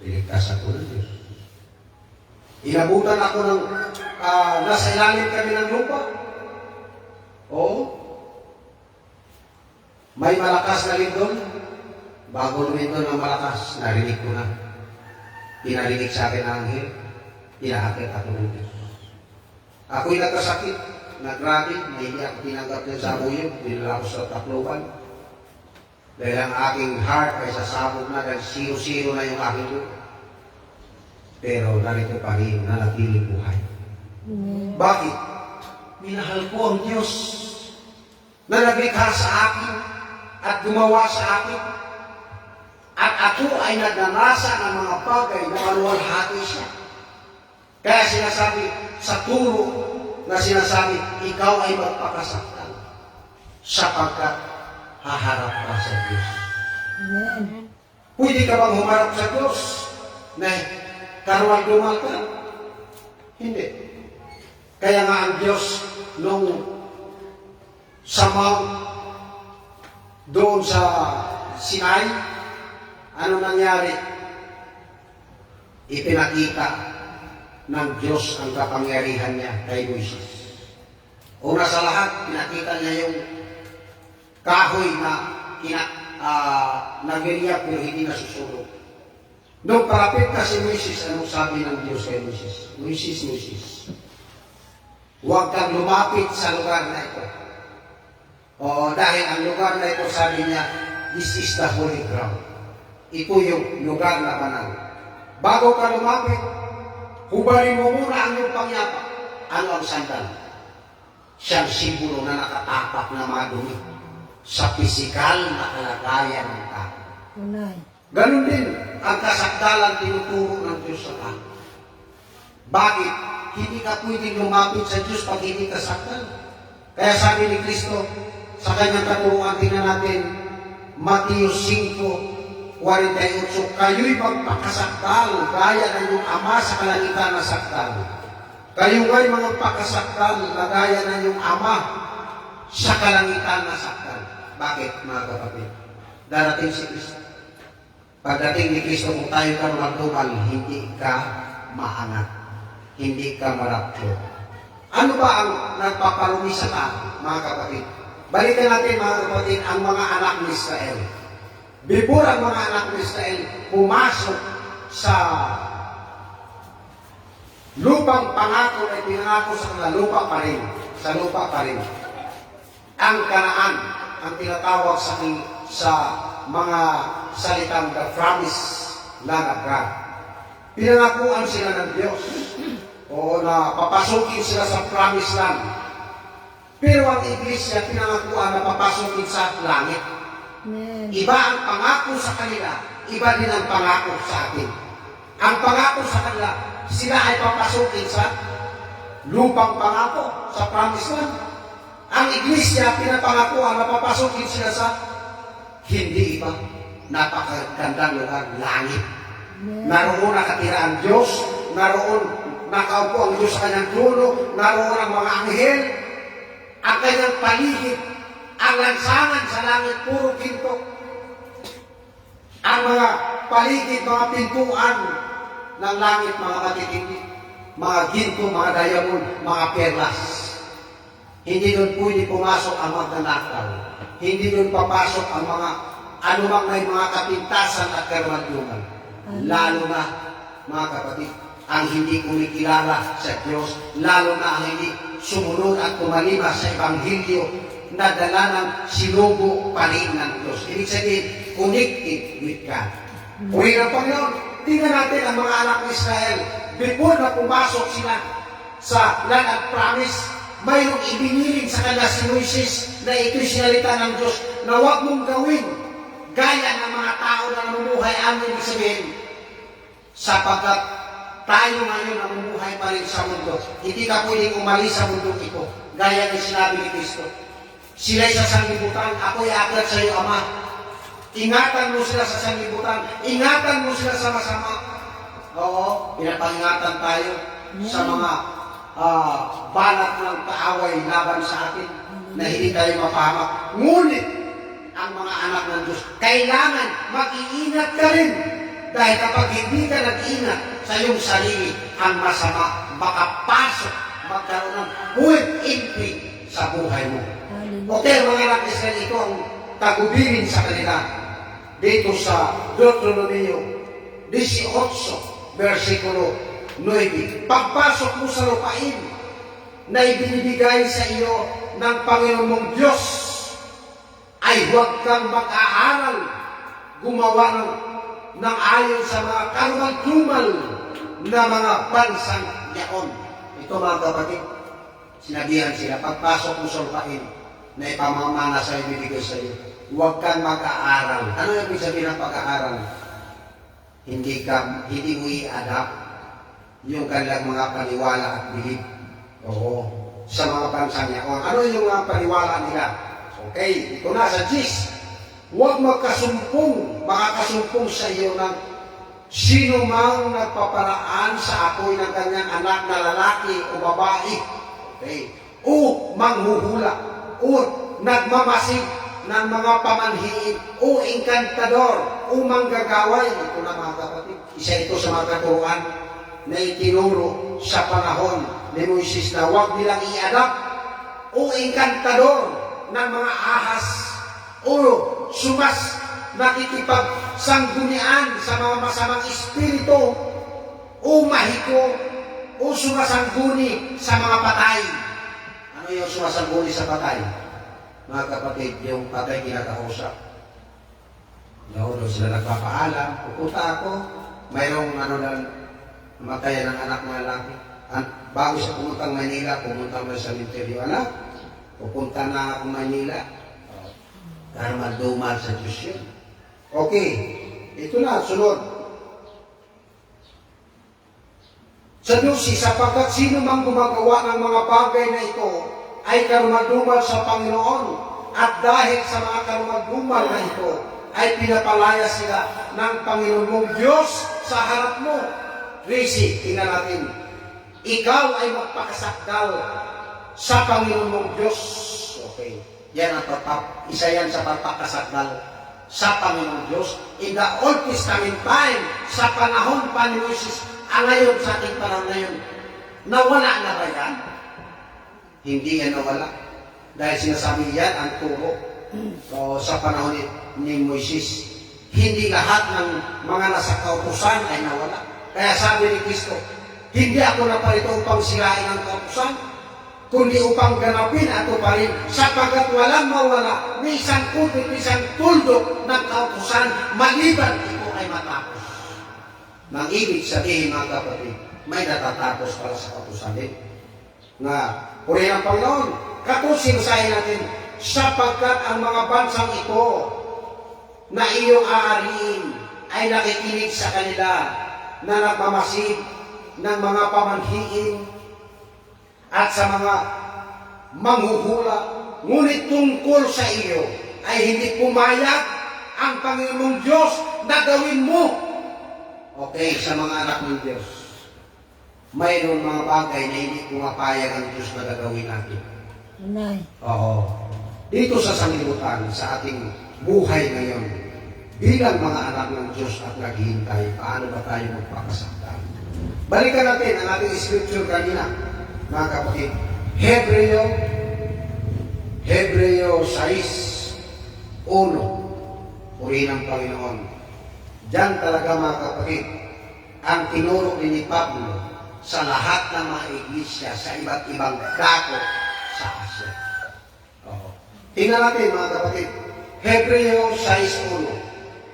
Piligtas ako ng Diyos. Inabutan ako ng nasa ilalim kami ng lupa. Oo. May malakas na lindol. Bago lumindol ng malakas, narinig ko na. Pinarinig sa akin ang anghel. Pinahakit ako ng Diyos. Ako'y nagkasakit. Nagrabi. Na hindi ako tinanggap din sa buyog. Binala ako sa Tacloban. Dahil ang aking heart ay sasabog na dahil zero-zero na yung aking lupa. Pero narito pa rin nanatiling buhay. Bakit? Minahal ko ang Diyos na naglikha sa akin at gumawa sa akin. At ako ay nagnanasa ng mga bagay na maluwalhati siya. Kaya sinasabi sa turo na sinasabi, ikaw ay magpakasaktan sapagkat haharap ka sa Diyos. Amen. Pwede ka bang humarap sa Diyos na karumal-dumal ka? Hindi. Kaya nga ang Diyos nung sa Mount doon sa Sinai, ano nangyari? Ipinakita ng Diyos ang kapangyarihan niya kay Moises. Una sa lahat, pinakita niya yung kahoy na nagiriyak pero hindi nasusunog. Nung parapit na si Moises, anong sabi ng Diyos kay Moises? Moises, Moises, huwag kang lumapit sa lugar na ito. O dahil ang lugar na ito, sabi niya, this is the holy ground. Ito yung lugar na banal. Bago ka lumapit, hubarin mo muna ang iyong pangyapak. Ano ang sandal? Siyang simbolo na nakatapak na madumi sa pisikal na kalagayan ng tao. Tunay. Ganon din ang kasakdalan tinuturo ng Diyos sa tao. Bakit? Hindi ka pwedeng lumapit sa Diyos pag hindi kasakdal. Kaya sabi ni Kristo, sa kanyang katuruan, tingnan natin, Mateo 5:48, kayo'y magpakasakdal, gaya ng iyong ama sa kalangitan na sakdal. Kayo nga'y mga pakasakdal, na gaya ng iyong ama sa kalangitan na sakdal. Bakit, mga kapatid? Darating si Kristo. Pagdating ni Kristo, kung tayo ka magdumal, hindi ka maangat. Hindi ka marapyo. Ano ba ang nagpaparumi sa tao, mga kapatid? Balikan natin, mga kapatid, ang mga anak ni Israel. Before ang mga anak ni Israel pumasok sa lupang pangako na pinangako sa kanila, lupa pa rin. Sa lupa pa rin. Ang Kanaan, ang tinatawag sa mga salitang the promised land of God. Pinangakuan sila ng Diyos. O na papasukin sila sa promised land. Pero ang iglesia pinangakuan na papasukin sa langit. Amen. Iba ang pangako sa kanila, iba din ang pangako sa atin. Ang pangako sa kanila, sila ay papasukin sa lupang pangako, sa promised land. Ang iglesia pinapangakuan na papasukin sila sa hindi iba. Napakagandang lugar, langit. Amen. Naroon nakatira ang Diyos, naroon nakaupo ang Diyos sa kanyang trono, naroon ang mga anghel, ang kanyang paligid, ang lansangan sa langit, puro ginto. Ang mga paligid, mga pintuan ng langit, mga matitindi, mga ginto, mga diamond, mga perlas. Hindi doon pwede pumasok ang magnanakaw. Hindi doon papasok ang mga anumang may mga kapintasan at karmadungan. Lalo na, mga kapatid, ang hindi kumikilala sa Diyos, lalo na ang hindi sumunod at tumalima sa Ebanghelyo na dala ng sinubo pa rin ng Diyos. Ibig sabihin, connected with God. Uwi ng Panginoon, tingnan natin ang mga anak ng Israel. Before na pumasok sila sa land of promise, mayroong ibinilin sa kanila si Moises na ito'y sinalita ng Diyos na huwag mong gawin gaya ng mga tao na namumuhay ang ibig sabihin, sapagkat tayo ngayon namumuhay pa rin sa mundo. Hindi ka pwedeng umalis sa mundo ito. Gaya ng sinabi ni Kristo. Sila'y sa sanglibutan, ako'y aakyat sa iyo, Ama. Ingatan mo sila sa sanglibutan. Ingatan mo sila sa masama. Oo, pinapangingatan tayo sa mga banat ng kaaway laban sa atin na hindi tayo mapahamak. Ngunit, ang mga anak ng Diyos, kailangan mag-iingat ka rin. Dahil kapag hindi ka nag-ingat sa iyong sarili, ang masama makapasok, magkaroon ng full entry sa buhay mo. Okay, mga anak Israel, ito ang tagubilin sa kanila. Dito sa Deuteronomio 18, versikulo 9. Pagpasok mo sa lupain na ibinibigay sa iyo ng Panginoon mong Diyos, ay huwag kang mag-aaral, gumawa ng ayon sa mga karumal-dumal na mga bansang yaon. Ito, mga kapatid, sinabihan sila, pagpasok mo sa lupain na ipamamana sa ibibigay sa iyo, huwag kang mag-aaral. Ano yung ibig sabihin ng pag-aaral? Hindi mo i-adapt yung kanilang mga paniwala at bilib. Oo, sa mga bansang yaon. Ano yung mga paniwala nila? Okay, ito na sa 10. Huwag makakasumpong sa iyo ng sino mang nagpaparaan sa apoy ng kanyang anak na lalaki o babae. Okay. O manghuhula. O nagmamasid ng mga pamanhiin. O engkantador. O manggagaway. Ito na, mga kapatid. Isa ito sa mga katuruan na itinuro sa panahon ni Moises na huwag nilang i-adapt. O engkantador ng mga ahas. O nakikipagsanggunian sa mga masamang espiritu, o mahiko, o sumasangguni sa mga patay. Ano yung sumasangguni sa patay? Mga kapatid, yung patay kinakausap. Doon sila nagpapaalam, pupunta ako, mayroong matay ng anak na lalaki. Bago siya pumuntang Manila, pumunta mo sa cemetery, anak, pupunta na ako Manila. Para magdumal sa Diyos yun. Okay, ito na, sunod. Sa 12, sapagkat sino mang gumagawa ng mga bagay na ito ay karumadumal sa Panginoon. At dahil sa mga karumadumal na ito, ay pinapalaya sila ng Panginoon mong Diyos sa harap mo. Risi, tingnan natin. Ikaw ay magpakasakdal sa Panginoon mong Diyos. Okay. Yan ang isa yan sa pagpakasakdal sa Panginoon Diyos. In the Old Testament time, sa panahon pa ni Moses, ngayon sa ating panahon ngayon, nawala na ba yan? Hindi yan nawala. Dahil sinasabi yan ang turo. So, sa panahon ni Moises, hindi lahat ng mga nasa kautusan ay nawala. Kaya sabi ni Kristo, hindi ako naparito upang sirain ang kautusan, kundi upang ganapin ato pa rin, sapagkat walang mawala ni isang kupit, isang tuldok ng kautusan, maliban ito ay matapos. Nang ibig sabihin, mga kapatid, may natatapos para sa kautusan din. Nga, purihin ang Panginoon, katusin sahin natin, sapagkat ang mga bansang ito na iyong aariin ay nakikinig sa kanila na nagmamasid ng mga pamanhiin at sa mga manghuhula, ngunit tungkol sa iyo ay hindi pumayag ang Panginoong Diyos na gawin mo. Okay, sa mga anak ng Diyos, mayroong mga bagay na hindi pumapayag ang Diyos na gagawin natin. Nay. Oo. Dito sa sanglibutan, sa ating buhay ngayon, bilang mga anak ng Diyos at naghihintay, paano ba tayo magpakasakdal? Balikan natin ang ating scripture kanina, mga kapatid. Hebreo 6:1. Purihin ang Panginoon. Diyan talaga, mga kapatid, ang tinuro ni Pablo sa lahat ng mga iglesia sa iba't ibang dako sa Asia. Tingnan natin, mga kapatid. Hebreo 6:1.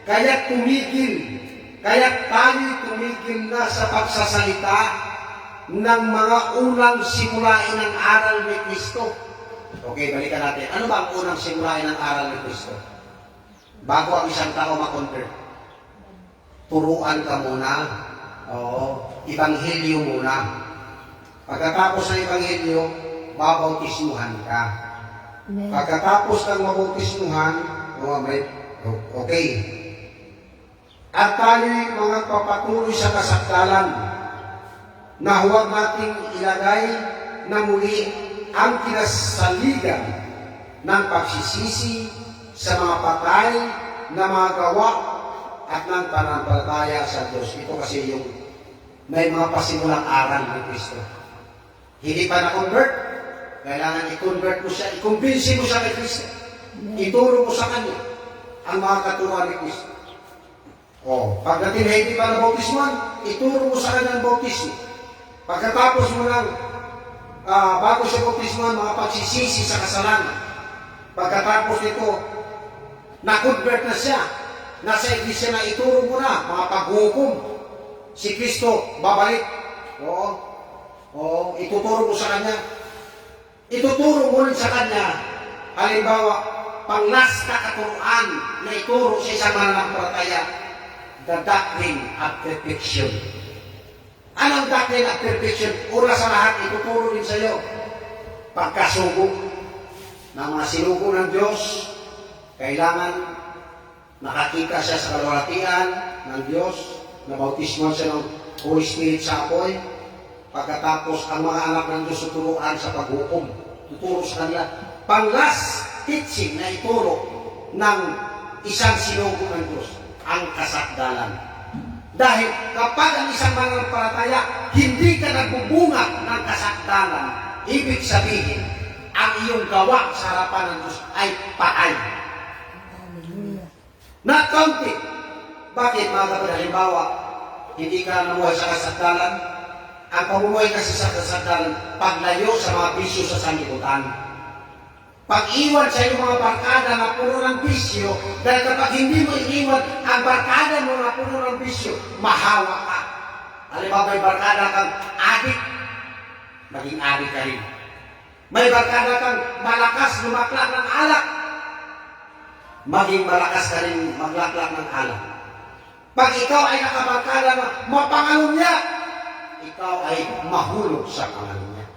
Kaya't tayo tumigil na sa pagsasalita ng mga unang simulain ng aral ni Kristo. Okay, balikan natin. Ano ba ang unang simulain ng aral ni Kristo? Bago ang isang tao makonvert, turuan ka muna. Ibanghilyo muna. Pagkatapos ng ibanghilyo, babautismuhan ka. Pagkatapos ng mabautismuhan, okay. At tayo'y mga papatuloy sa kasakdalan na huwag nating ilagay na muli ang kinasaligan ng pagsisisi sa mga patay na mga gawa at ng pananampalataya sa Diyos. Ito kasi yung may mga pasimulang aral ni Kristo. Hindi pa na-convert, kailangan i-convert mo siya, i-convince mo siya kay Kristo. Ituro mo sa kanya ang mga katuruan ni Kristo. Pagdating na hindi pa na bautismuhan, ituro mo sa kanya ang bautismo. Pagkatapos mo ng bago siya bautismuhan, mga pagsisisi sa kasalanan. Pagkatapos nito, na-convert na siya. Nasa iglesia na ituro mo na, mga paghukom. Si Kristo, babalik. Ituturo mo sa kanya. Ituturo mo rin sa kanya, halimbawa, panglas na katuruan na ituro sa isang mananampalataya, the doctrine of perfection. Anong doctrine of perfection? Una sa lahat, ituturo din sa iyo. Pagkasugo ng mga sinugo ng Diyos, kailangan nakakita siya sa kalwalhatian ng Diyos, na bautismuhan siya ng Holy Spirit sa apoy. Pagkatapos, ang mga anak ng Diyos tuturuan sa paghukom. Tuturo sa kanila. Panglas teaching na ituro ng isang sinugo ng Diyos, ang kasakdalan. Dahil kapag ang isang mananampalataya, hindi ka nagbubunga ng kasakdalan, ibig sabihin, ang iyong gawa sa harapan ng Diyos ay patay. Not counted. Bakit, mga kapatid? Halimbawa, hindi ka namuhay sa kasakdalan. Ang pamumuhay kasi sa kasakdalan, paglayo sa mga bisyo sa sanlibutan. Pag-iwan sa iyong mga barkada na puno ng bisyo, dahil kapag hindi mo iniwan ang barkada mo na puno ng bisyo, mahawa ka. Halimbawa, may barkada kang adik, maging adik ka rin. May barkada kang malakas lumaklak ng alak, maging malakas ka rin maglaklak ng alak. Pag ikaw ay nakabarkada na mapangalumya, ikaw ay mahulog sa kangalumya.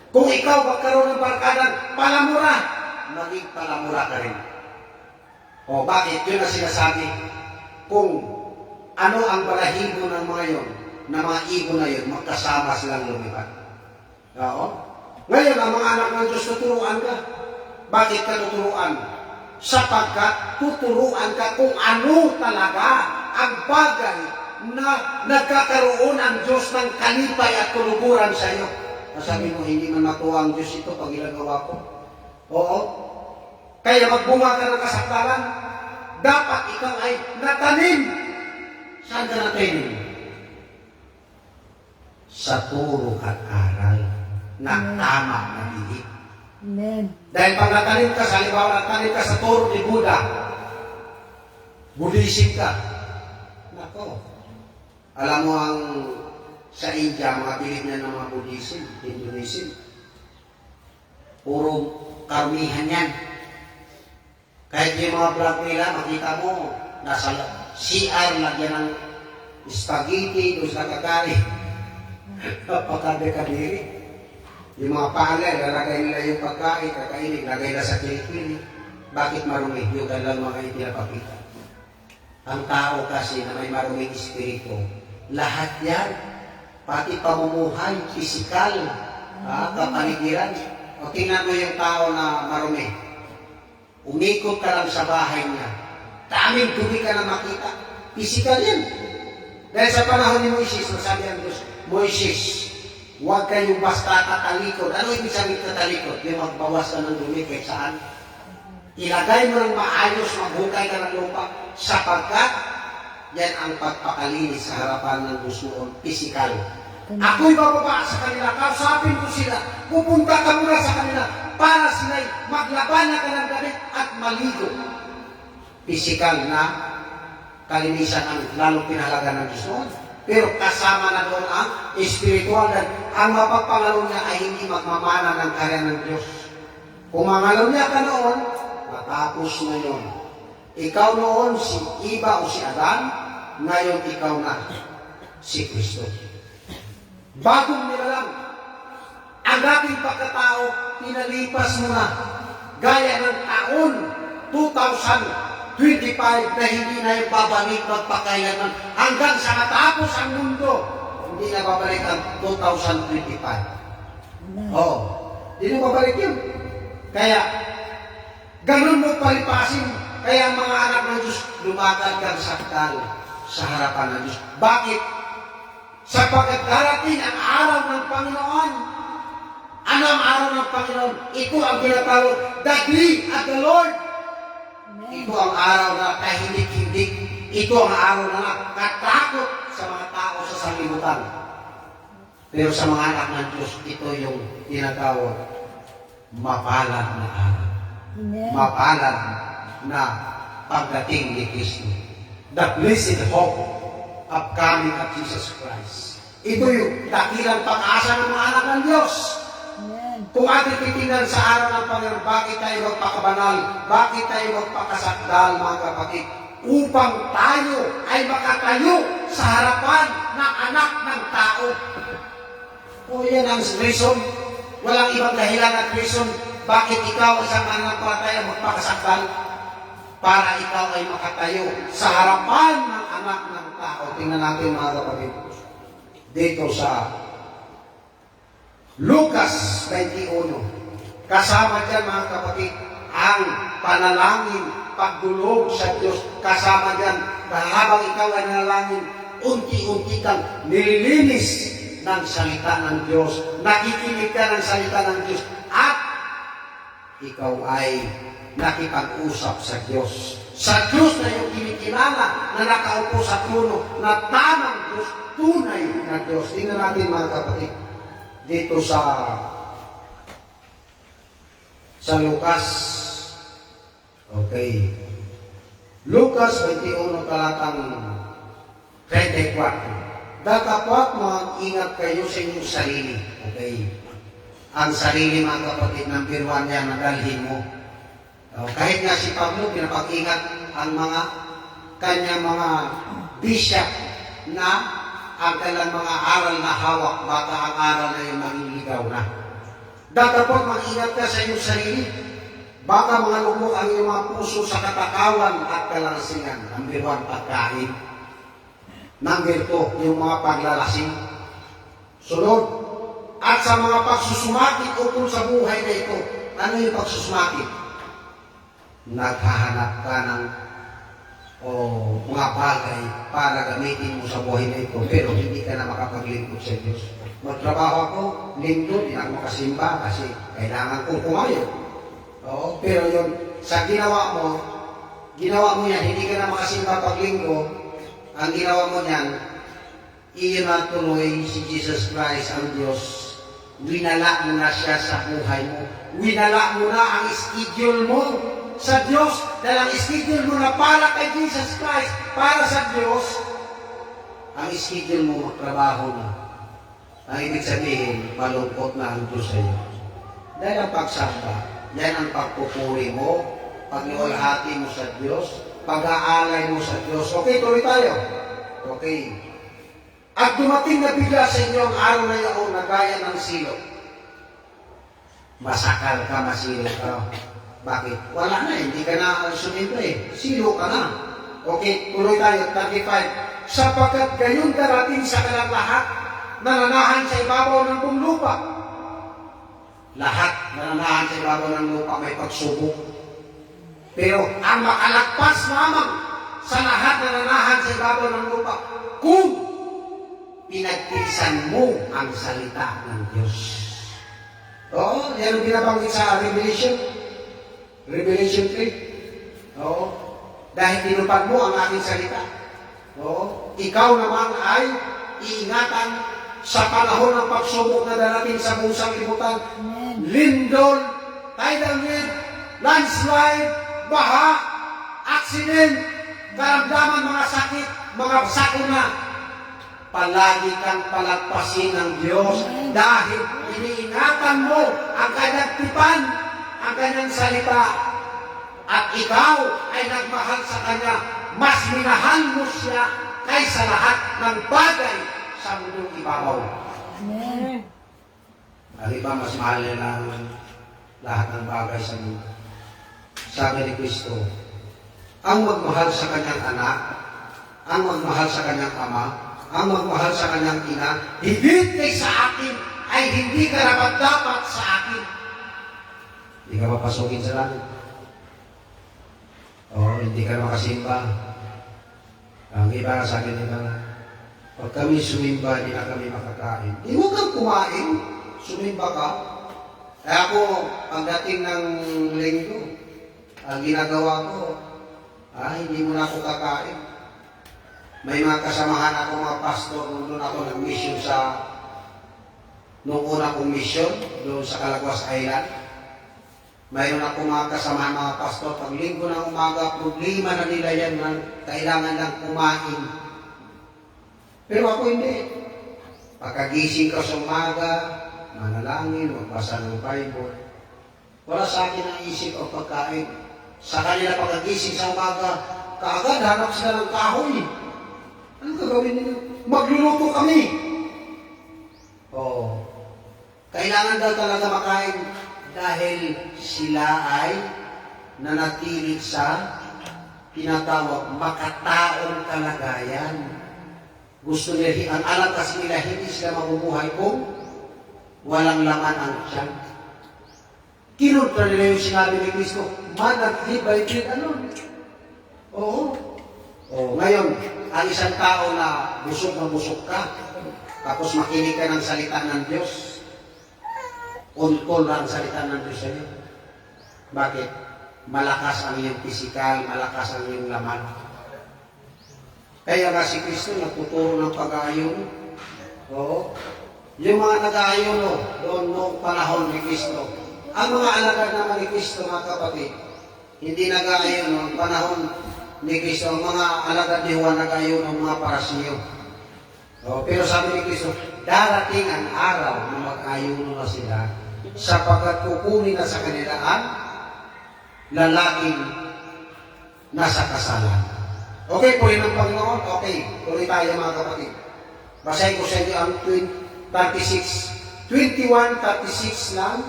Kung ikaw magkaroon ng barkadang palamura, maging palamura ka rin. O bakit? Yun ang sinasabi. Kung ano ang balahibo ng mga yon, na mga ibon na yun, magkasama silang lumipad. Oo? Ngayon, ang mga anak ng Diyos, tuturuan ka. Bakit ka tuturuan? Sapagkat tuturuan ka kung ano talaga ang bagay na nagkakaroon ang Diyos ng kalipay at kuluburan sa iyo. Sabi mo, hindi man matuwa ang Diyos ito pag ginagawa ko. Oo. Kaya magbunga ka ng kasakdalan, dapat ikaw ay natanim. Saan ka natanim? Sa turo at aral na tama na dilig. Amen. Dahil pag natanim ka, sa halimbawa natanim ka sa turo ni Buddha, Buddhism ka. Nako. Alam mo ang sa India, mga bilib na ng mga Buddhism, Hinduism, puro karamihan yan. Kahit yung mga vlog nila, makita mo, nasa CR, lagyan ng spaghetti, doon sa kakari. Napakadekadiri. Yung mga paler, lalagay nila yung pagkain, kakainin, lagay na sa kilikili. Bakit marumi? Yung lang mga ipinapakita. Ang tao kasi na may maruming espiritu, lahat yan, pati pamumuhay, pisikal, kapaligiran. O tingnan mo yung tao na marumi. Umikot ka lang sa bahay niya. Daming dumi ka na makita. Pisikal yan. Dahil sa panahon ni Moises, nasabi ang Diyos, Moises, huwag kayong basta katalikod. Ano ibig sabihin katalikod? Yung magbawas ka ng dumi kahit saan. Ilagay mo ng maayos, maghukay ka ng lupa, sapagkat yan ang pagpakalinis sa harapan ng Diyos noon, pisikal. Ako'y bababa sa kanila, kausapin ko sila, pupunta ka muna sa kanila, para sila'y maglaban na ka ng damit at maligo. Pisikal na kalinisan ang lalong pinahalaga ng Diyos noon. Pero kasama na doon ang espiritual, dan ang mapagpangalaw niya ay hindi magmamana ng karya ng Diyos. Kung mangalaw niya ka noon, matapos na yun. Ikaw noon si Eva o si Adan, ngayon ikaw na si Kristo. Bagong nilalang, ang ating pagkatao, pinalipas mo na, gaya ng taon 2025 na hindi na yung babalik magpakailanman hanggang sa matapos ang mundo, hindi na babalik ang 2025. Oo, hindi na babalik yun. Kaya, ganun mo palipasin. Kaya ang mga anak ng Diyos, lumakad kang sakdal sa harapan ng Diyos. Bakit? Sapagkat darating ang araw ng Panginoon. Ano ang araw ng Panginoon? Ito ang tinatawag, the day of the Lord. Ito ang araw na kahindik-hindik. Ito ang araw na katakot sa mga tao sa sanlibutan. Pero sa mga anak ng Diyos, ito yung tinatawag, mapalad na araw. Mapalad na pagdating ni Kristo. The blessed hope of coming of Jesus Christ. Ito yung dakilang pag-asa ng mga anak ng Diyos. Kung ating titingnan sa araw ng Panginoon, bakit tayo magpakabanal? Bakit tayo magpakasakdal, mga kapatid? Upang tayo ay makatayo sa harapan ng anak ng tao. O yan ang reason. Walang ibang dahilan at reason bakit ikaw isang mananampalataya magpakasakdal. Para ikaw ay makatayo sa harapan ng anak ng tao. Tingnan natin mga kapatid. Dito sa Lucas 21. Kasama dyan mga kapatid ang panalangin, pagdulog sa Diyos. Kasama dyan na habang ikaw ay nanalangin, unti-unti kang nililinis ng salita ng Diyos. Nakikinig ka ng salita ng Diyos. At ikaw ay nakipag-usap sa Diyos. Sa Diyos na yung kinikilala na nakaupo sa trono na tamang Diyos, tunay na Diyos. Tingnan natin mga kapatid. Dito sa Lucas. Okay. Lucas 21 talatang 34. Datapwat mag-ingat kayo sa inyong sarili. Okay. Ang sarili mga kapatid ng biruan niya na dalhin mo. Kahit nga si Pablo, pinapag-ingat ang mga kanyang mga bishop na ang kanilang mga aral na hawak, baka ang aral na yung manliligaw na. Datapot mag-ingat ka sa iyong sarili. Baka mga lubok ang iyong mga puso sa katakawan at kalansingan. Number 1, pagkain. Number 2, yung mga paglalasing. Sunod, at sa mga pagsusumakit ukol sa buhay na ito. Ano yung pagsusumakit? Naghahanap ka ng mga bagay para gamitin mo sa buhay na ito, pero hindi ka na makapaglingkod sa Diyos. Magtrabaho ako, lingkod, hindi ako makasimba kasi kailangan kong kumayo. Oo, pero yun, sa ginawa mo yan, hindi ka na makasimba pag linggo, ang ginawa mo yan, iyon na tuloy si Jesus Christ, ang Diyos. Winala mo na siya sa buhay mo. Winala mo na ang schedule mo sa Diyos. Dahil ang schedule mo na para kay Jesus Christ, para sa Diyos, ang schedule mo magtrabaho na. Ang ibig sabihin, malungkot na ang Diyos sa iyo. Dahil ang pagsamba, yan ang pagpupuri mo, pagniwalhati mo sa Diyos, pag-aalay mo sa Diyos. Okay, tuloy tayo. Okay. At dumating na bigla sa inyo ang araw na iyon na gaya ng silo. Masakal ka, masilo ka. Bakit? Wala na, hindi ka na sumimple. Silo ka na. Okay, tuloy tayo. 35. Sapagkat gayon darating sa kanang lahat, nananahan sa ibabaw ng buong lupa. Lahat nananahan sa ibabaw ng lupa may pagsubok. Pero ang makalagpas lamang sa lahat nananahan sa ibabaw ng lupa, kung pinagtiisan mo ang salita ng Diyos. Oo, yan ang binabanggit sa Revelation 3. Oo, dahil tinupad mo ang aking salita. Oo, ikaw naman ay iingatan sa panahon ng pagsubok na darating sa buong sanglibutan. Lindol, tidal wave, landslide, baha, accident, karamdaman, mga sakit, mga sakuna. Palagi kang palagpasin ng Diyos dahil iniingatan mo ang kanyang tipan, ang kanyang salita. At ikaw ay nagmahal sa Kanya. Mas minahal mo siya kaysa lahat ng bagay sa mundong ibabaw. Amen. Ang iba mas mahal nila lahat ng bagay sa mundo. Sabi ni Kristo, ang magmahal sa kanyang anak, ang magmahal sa kanyang ama, ang magmahal sa kanyang ina, higit kay sa akin, ay hindi karapat-dapat sa akin. Hindi ka mapasukin sa langit. Hindi ka makasimba. Ang iba sa akin nila, pag kami sumimba, hindi na kami makakain. Hindi mo kang kumain, sumimba ka. Ako, pagdating ng linggo, ang ginagawa ko, hindi mo na ako kakain. May mga kasamahan ako, mga pastor, nung ako nag-mission nung una kong mission, doon sa Calaguas Island. Mayroon ako mga kasamahan, mga pastor, pag linggo ng umaga, problema na nila yan na kailangan lang kumain. Pero ako hindi. Pagkagising ka sa umaga, manalangin, magbasa ng Bible. Wala sa akin ang isip o pagkain. Sa kanila pagkagising sa umaga, kaagad hanap sila ng kahoy. Ano gagawin nila? Magluluto kami. Kailangan daw talaga makain dahil sila ay nanatili sa tinatawag makataong kalagayan. Gusto nila, ang alam kasi nila, hindi sila mabubuhay kung walang laman ang tiyan. Kinuntra nila yung sinabi ni Kristo, managli by bread alone. Ngayon, ang isang tao na busog ka, tapos makinig ka ng salita ng Diyos, untol na ang salita ng Diyos sa'yo. Bakit? Malakas ang iyong pisikal, malakas ang iyong laman. Kaya nga si Kristo nagtuturo ng pag-aayon. Yung mga nag-aayon doon noong panahon ni Kristo. Ang mga alagad naman ni Kristo, mga kapatid, hindi nag-aayon noong panahon ni Kristo. Ang mga alagad ni Juan nag-aayon ng mga parasiyo. Pero sabi ni Kristo, darating ang araw na mag-aayon na sila sapagkat kukunin na sa kanila ang lalaking nasa kasalan. Okay, puri ng Panginoon. Okay, tuloy tayo mga kapatid. Basahin ko sa inyo ang 21:36 lang.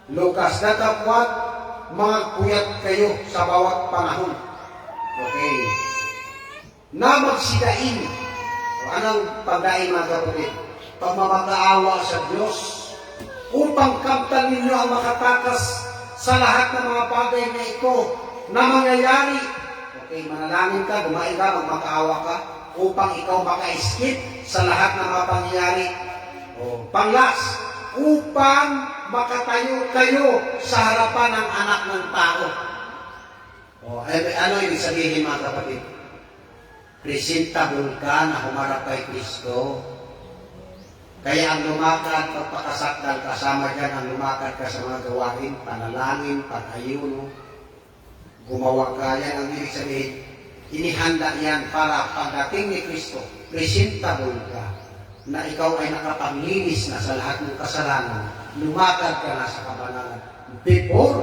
Lucas, datapwat, mga puyat kayo sa bawat panahon. Okay. Na magsidain. Anong pagdain mga kapatid? Pagmamakaawa sa Diyos upang kamtan ninyo ang makatakas sa lahat ng mga bagay na ito na mangyayari. Okay, manalangin ka, dumain ka, magmakaawa ka upang ikaw maka-escape sa lahat ng mga pangyayari. Panglas, upang makatayo kayo sa harapan ng anak ng tao. Ano ibig sabihin mga kapatid? Presentable ka na humarap kay Kristo. Kaya ang lumakad, pagpakasakdal, kasama dyan ang lumakad ka sa mga gawain, panalangin, pag-ayuno, gumawa ka, yan ang ibig sabihin. Inihanda yan para pagdating ni Kristo, presentable ka, na ikaw ay nakapanglinis na sa lahat ng kasalanan, lumakad ka na sa kabanalan before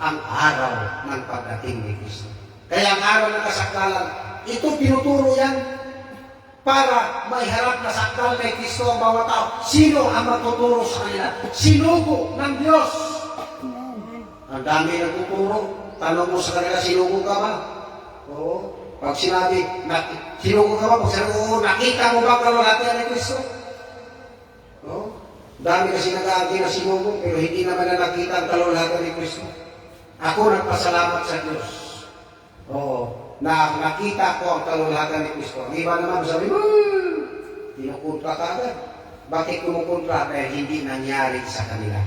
ang araw ng pagdating ni Kristo. Kaya ang araw ng kasakdalan, ito tinuturo yan para maiharap na sakdal kay Kristo ang bawat tao. Sino ang magtuturo sa kanila? Sinugo ng Diyos. Ang dami nagtuturo. Tanong mo sa kanila, sinugo ka ba? Oo. Pag sinabi, sinugo ka ba? Pag sinabi, oo, nakita mo ba kalulatian ni Kristo? Oo. Dami kasi nag-aagi na sinugo, pero hindi naman na nakita ang kalulatian ni Kristo. Ako nagpasalamat sa Diyos. Oo. Na nakita ko ang kalulatan ni Kristo. Ang iba naman sabi, kinukontra ka agad. Bakit kumukontra? Dahil hindi nangyari sa kanila.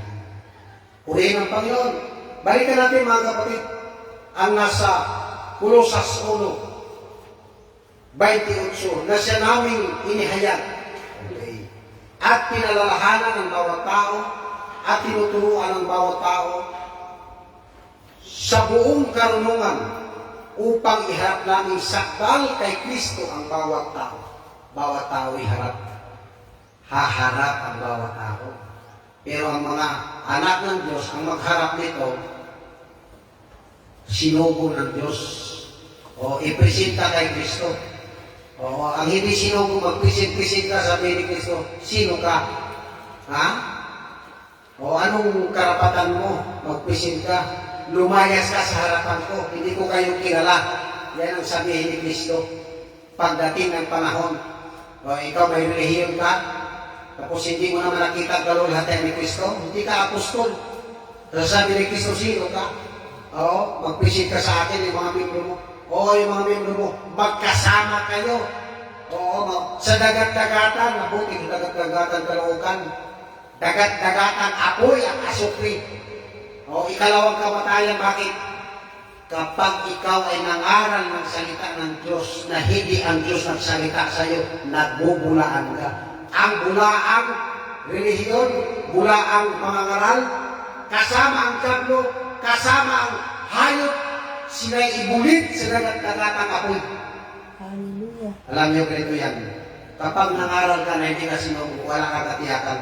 Purihin ang Panginoon. Balikan natin mga kapatid, ang nasa Kolosas 1, 28, na siya naming inihayag. Okay. At pinalalahanan ng bawat tao, at tinuturuan ng bawat tao sa buong karunungan, upang iharap namin sakdal kay Kristo ang bawat tao. Bawat tao iharap. Haharap ang bawat tao. Pero ang mga anak ng Diyos, ang magharap nito, sinugo ng Diyos. O ipresenta kay Kristo. O ang hindi sinugo, magpresent-present ka, sabi ni Kristo, sino ka? Ha? O anong karapatan mo? Magpresent ka. Lumayas ka sa harapan ko, hindi ko kayo kilala. Yan ang sabihin ni Kristo. Pagdating ng panahon, o ikaw may relihiyon ka, tapos hindi mo naman nakita ang kalulatan ni Kristo, hindi ka apostol. So sabi ni Kristo, sino ka? Oo, magpisit ka sa akin yung mga membro mo. Oo, yung mga membro mo, magkasama kayo. Oo, sa dagat-dagatan, mabuti yung dagat-dagatan kalookan. Dagat-dagatan, apoy ang asukri. O ikalawang kamatayan, bakit? Kapag ikaw ay nangaral ng salita ng Diyos na hindi ang Diyos nagsalita sa iyo, nagbubulaan ka. Ang bulaang relihiyon, bulaang mga ngaral, kasama ang kablo, kasama ang hayop, sila'y ibulit sa dagat-dagatang apoy. Hallelujah. Alam niyo ganito yan. Kapag nangaral ka na hindi ka sinugo, wala kang katiyakan.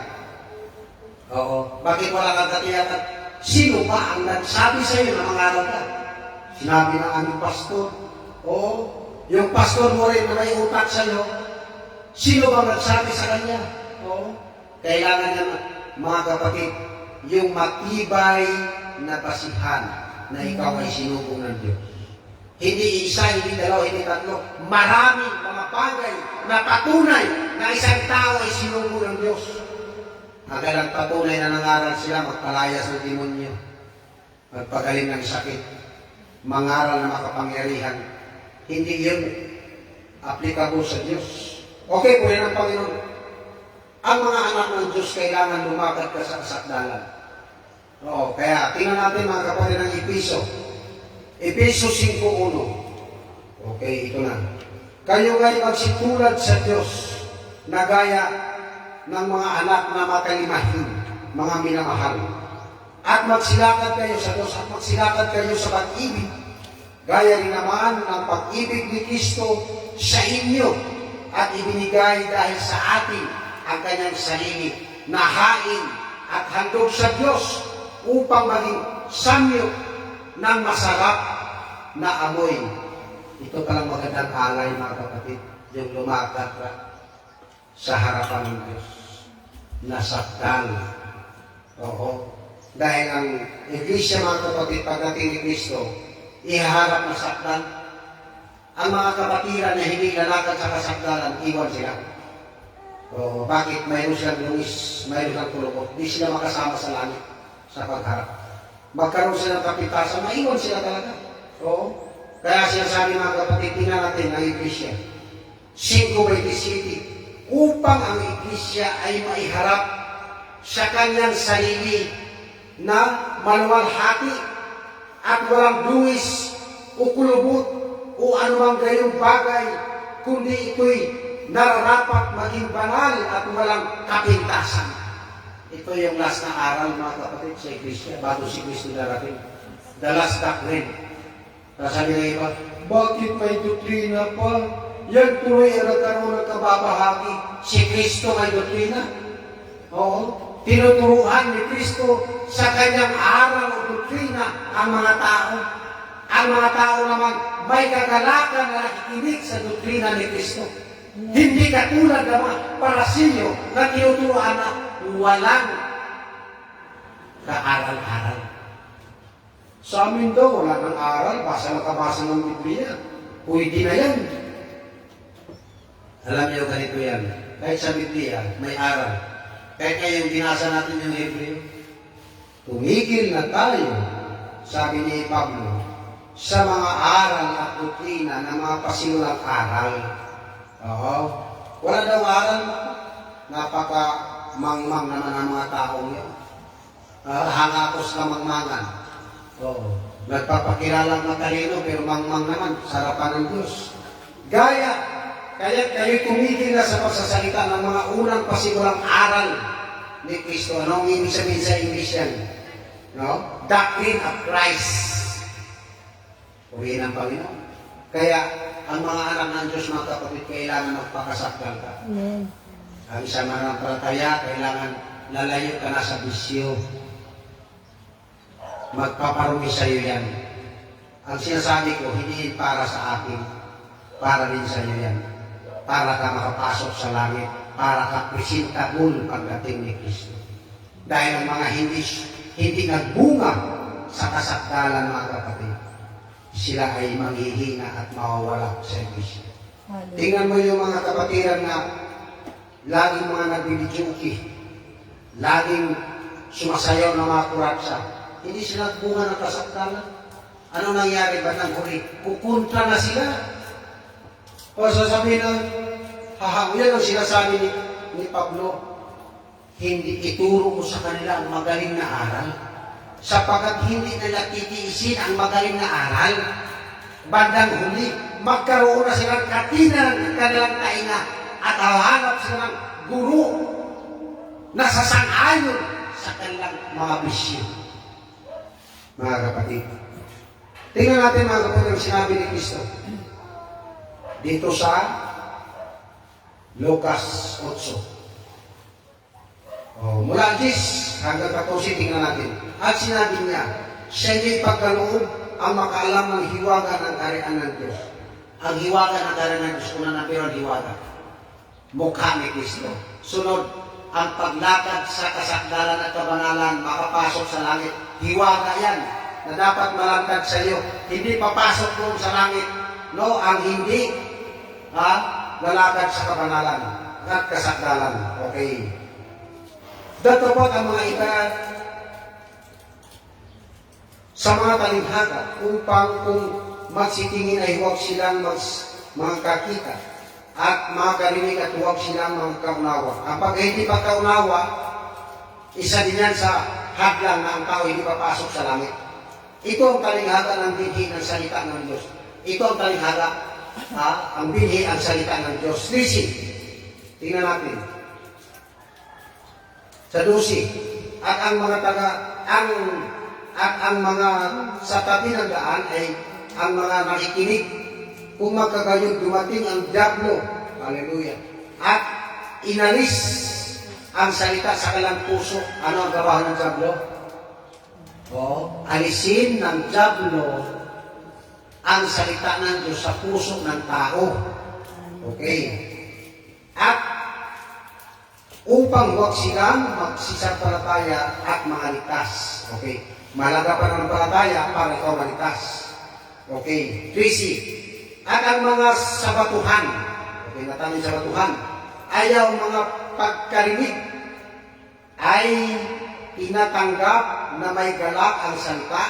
Oo. Bakit wala kang katiyakan? Sino ba ang nagsabi sa iyo na mangaral ka? Sinabi ng aming pastor. Oo, yung pastor mo rin na may utak sa iyo, sino ba nagsabi sa kanya? Oo, kailangan niya, mga kapatid, yung matibay na basihan na ikaw ay sinubong ng Diyos. Hindi isa, hindi dalawa, hindi tatlo. Maraming mga bagay na patunay na isang tao ay sinubong ng Diyos. Agalang patunay na nangaral sila, magpalayas ng demonyo, magpagaling ng sakit, mangaral na makapangyarihan. Hindi yun applicable sa Diyos. Okay po yan ang Panginoon. Ang mga anak ng Diyos kailangan lumakad ka sa kasakdalan. Oo, kaya tingnan natin mga kapatid ng Episo. Episo 5:1. Okay, ito na. Kayo ay magsitulad sa Diyos na gaya ng mga anak na makalimahin, mga minamahal. At magsilakad kayo sa Diyos at magsilakad kayo sa pag-ibig, gaya rin naman ng pag-ibig ni Kristo sa inyo at ibinigay dahil sa atin ang kanyang sarili na hain at handog sa Diyos upang maging samyo ng masarap na amoy. Ito palang magandang alay mga kapatid, yung lumakad ka sa harapan ng Diyos. Nasakdal. Oo. Dahil ang iglesia, mga kapatid, pagdating ni Kristo, ihaharap na sakdan. Ang mga kapatiran na hindi lalakad sa kasakdalan, iwan sila. O, bakit? Mayroon silang lunis, mayroon silang kulubot. Di sila makasama sa langit, sa pagharap. Magkaroon sila ng kapitasan, maiwan sila talaga. O, kaya sinasabi mga kapatid, tingnan natin ang iglesia. 5:27, upang ang iglesia ay maiharap sa kanyang sarili na maluwalhati at walang duwis o kulubot o anumang gayong bagay, kundi ito'y nararapat maging banal at walang kapintasan. Ito yung last na aral, mga kapatid, sa iglesia bago si Kristo darating. The last doctrine. Sabi ng iba, bakit may doktrina pa? Yan tuloy ang nagkaroon ng kababahagi. Si Kristo may doktrina. Oo. Tinuturuan ni Kristo sa kanyang aral o doktrina ang mga tao. Ang mga tao naman may kagalakan na nakikinig sa doktrina ni Kristo. Hindi katulad ng mga parasiyo na tinuturuan na walang kaaral-aral. Sa amin daw, wala ng aral, basta nakabasa ng Biblia. Pwede na yan. Alam niyo, ganito yan. Kahit sa Biblia, may aral. Kahit ngayong binasa natin yung Hebreo, tumigil na tayo, sabi ni Pablo, sa mga aral at doktrina ng mga pasimulang aral. Oo. Wala daw aral. Napaka-mangmang naman ang mga taong yan. Hangakos na mangmangan. Oo. Nagpapakilalang matalino, pero mangmang naman, sarapan ng Diyos. Kaya kayo tumigil na sa pagsasalita ng mga unang pasimulang aral ni Kristo. Anong ibig sabihin sa English yan? No? Doctrine of Christ. Purihin ang Panginoon. Kaya, ang mga anak ng Diyos, mga kapatid, kailangan magpakasakdal ka. Amen. Ang isang mananampalataya, kailangan lalayo ka na sa bisyo. Magpaparumi sa iyo yan. Ang sinasabi ko, hindi para sa akin, para din sa iyo yan. Para ka makapasok sa langit, para ka presentable pagdating ni Kristo. Dahil ang mga hindi nagbunga sa kasakdalan, mga kapatid, sila ay manghihina at mawawala sa iglesia. Tingnan mo yung mga kapatiran na laging mga nagbibidyoki, laging sumasayaw ng mga kuratsa. Hindi sila nagbunga ng kasakdalan. Ano nangyari ba ng huli? Kukontra na sila. O sasabihin na, yan ang sinasabi ni Pablo, hindi ituro mo sa kanila ang magaling na aral, sapagkat hindi nila titiisin ang magaling na aral. Bandang huli, magkaroon na silang katina ng kanilang tainga at hahanap sila ng guru na sasang-ayon sa kanilang mga bisyo. Mga kapatid, tingnan natin mga kapatid ang sinabi ni Kristo dito sa Lucas 8. Mula 10 hanggang 14, tingnan natin. At sinabi niya, siya niya'y pagkaloob ang makaalam ng hiwaga ng karian ng Diyos. Ang hiwaga ng karian ng Diyos, una na pero ang hiwaga. Mukha ni Kristo. Sunod, ang paglakad sa kasakdalan at kabanalan, makapasok sa langit. Hiwaga yan, na dapat malangkad sa iyo. Hindi papasok doon sa langit. No, ang hindi, lalakad sa kabanalan at kasakdalan. Okay. Datapot ang mga iba sa mga talinghaga upang kung magsitingin ay huwag silang mga kakita at mga karinig at huwag silang mga kaunawa. Ang pag hindi pagkaunawa, isa din yan sa hadlang na ang tao hindi papasok sa langit. Ito ang talinghaga ng binhi ng salita ng Diyos. Ito ang talinghaga, ang binhi ang salita ng Diyos. Listen, tingnan natin. Sa 12, at ang mga sa tabi ng daan ay ang mga nakikinig. Kung magkagayon dumating ang diablo, hallelujah, at inalis ang salita sa kanilang puso. Ano ang gawa ng diablo? Alisin ng diablo ang salita ng Diyos sa puso ng tao. Okay. At upang huwag silang magsisampalataya at maligtas. Okay? Malaga pa ng palataya para ikaw maligtas. Okay? 3C. At ang mga sabatuhan, okay, natanong sabatuhan, ayaw mga pagkarinig ay tinatanggap na may galak ang salita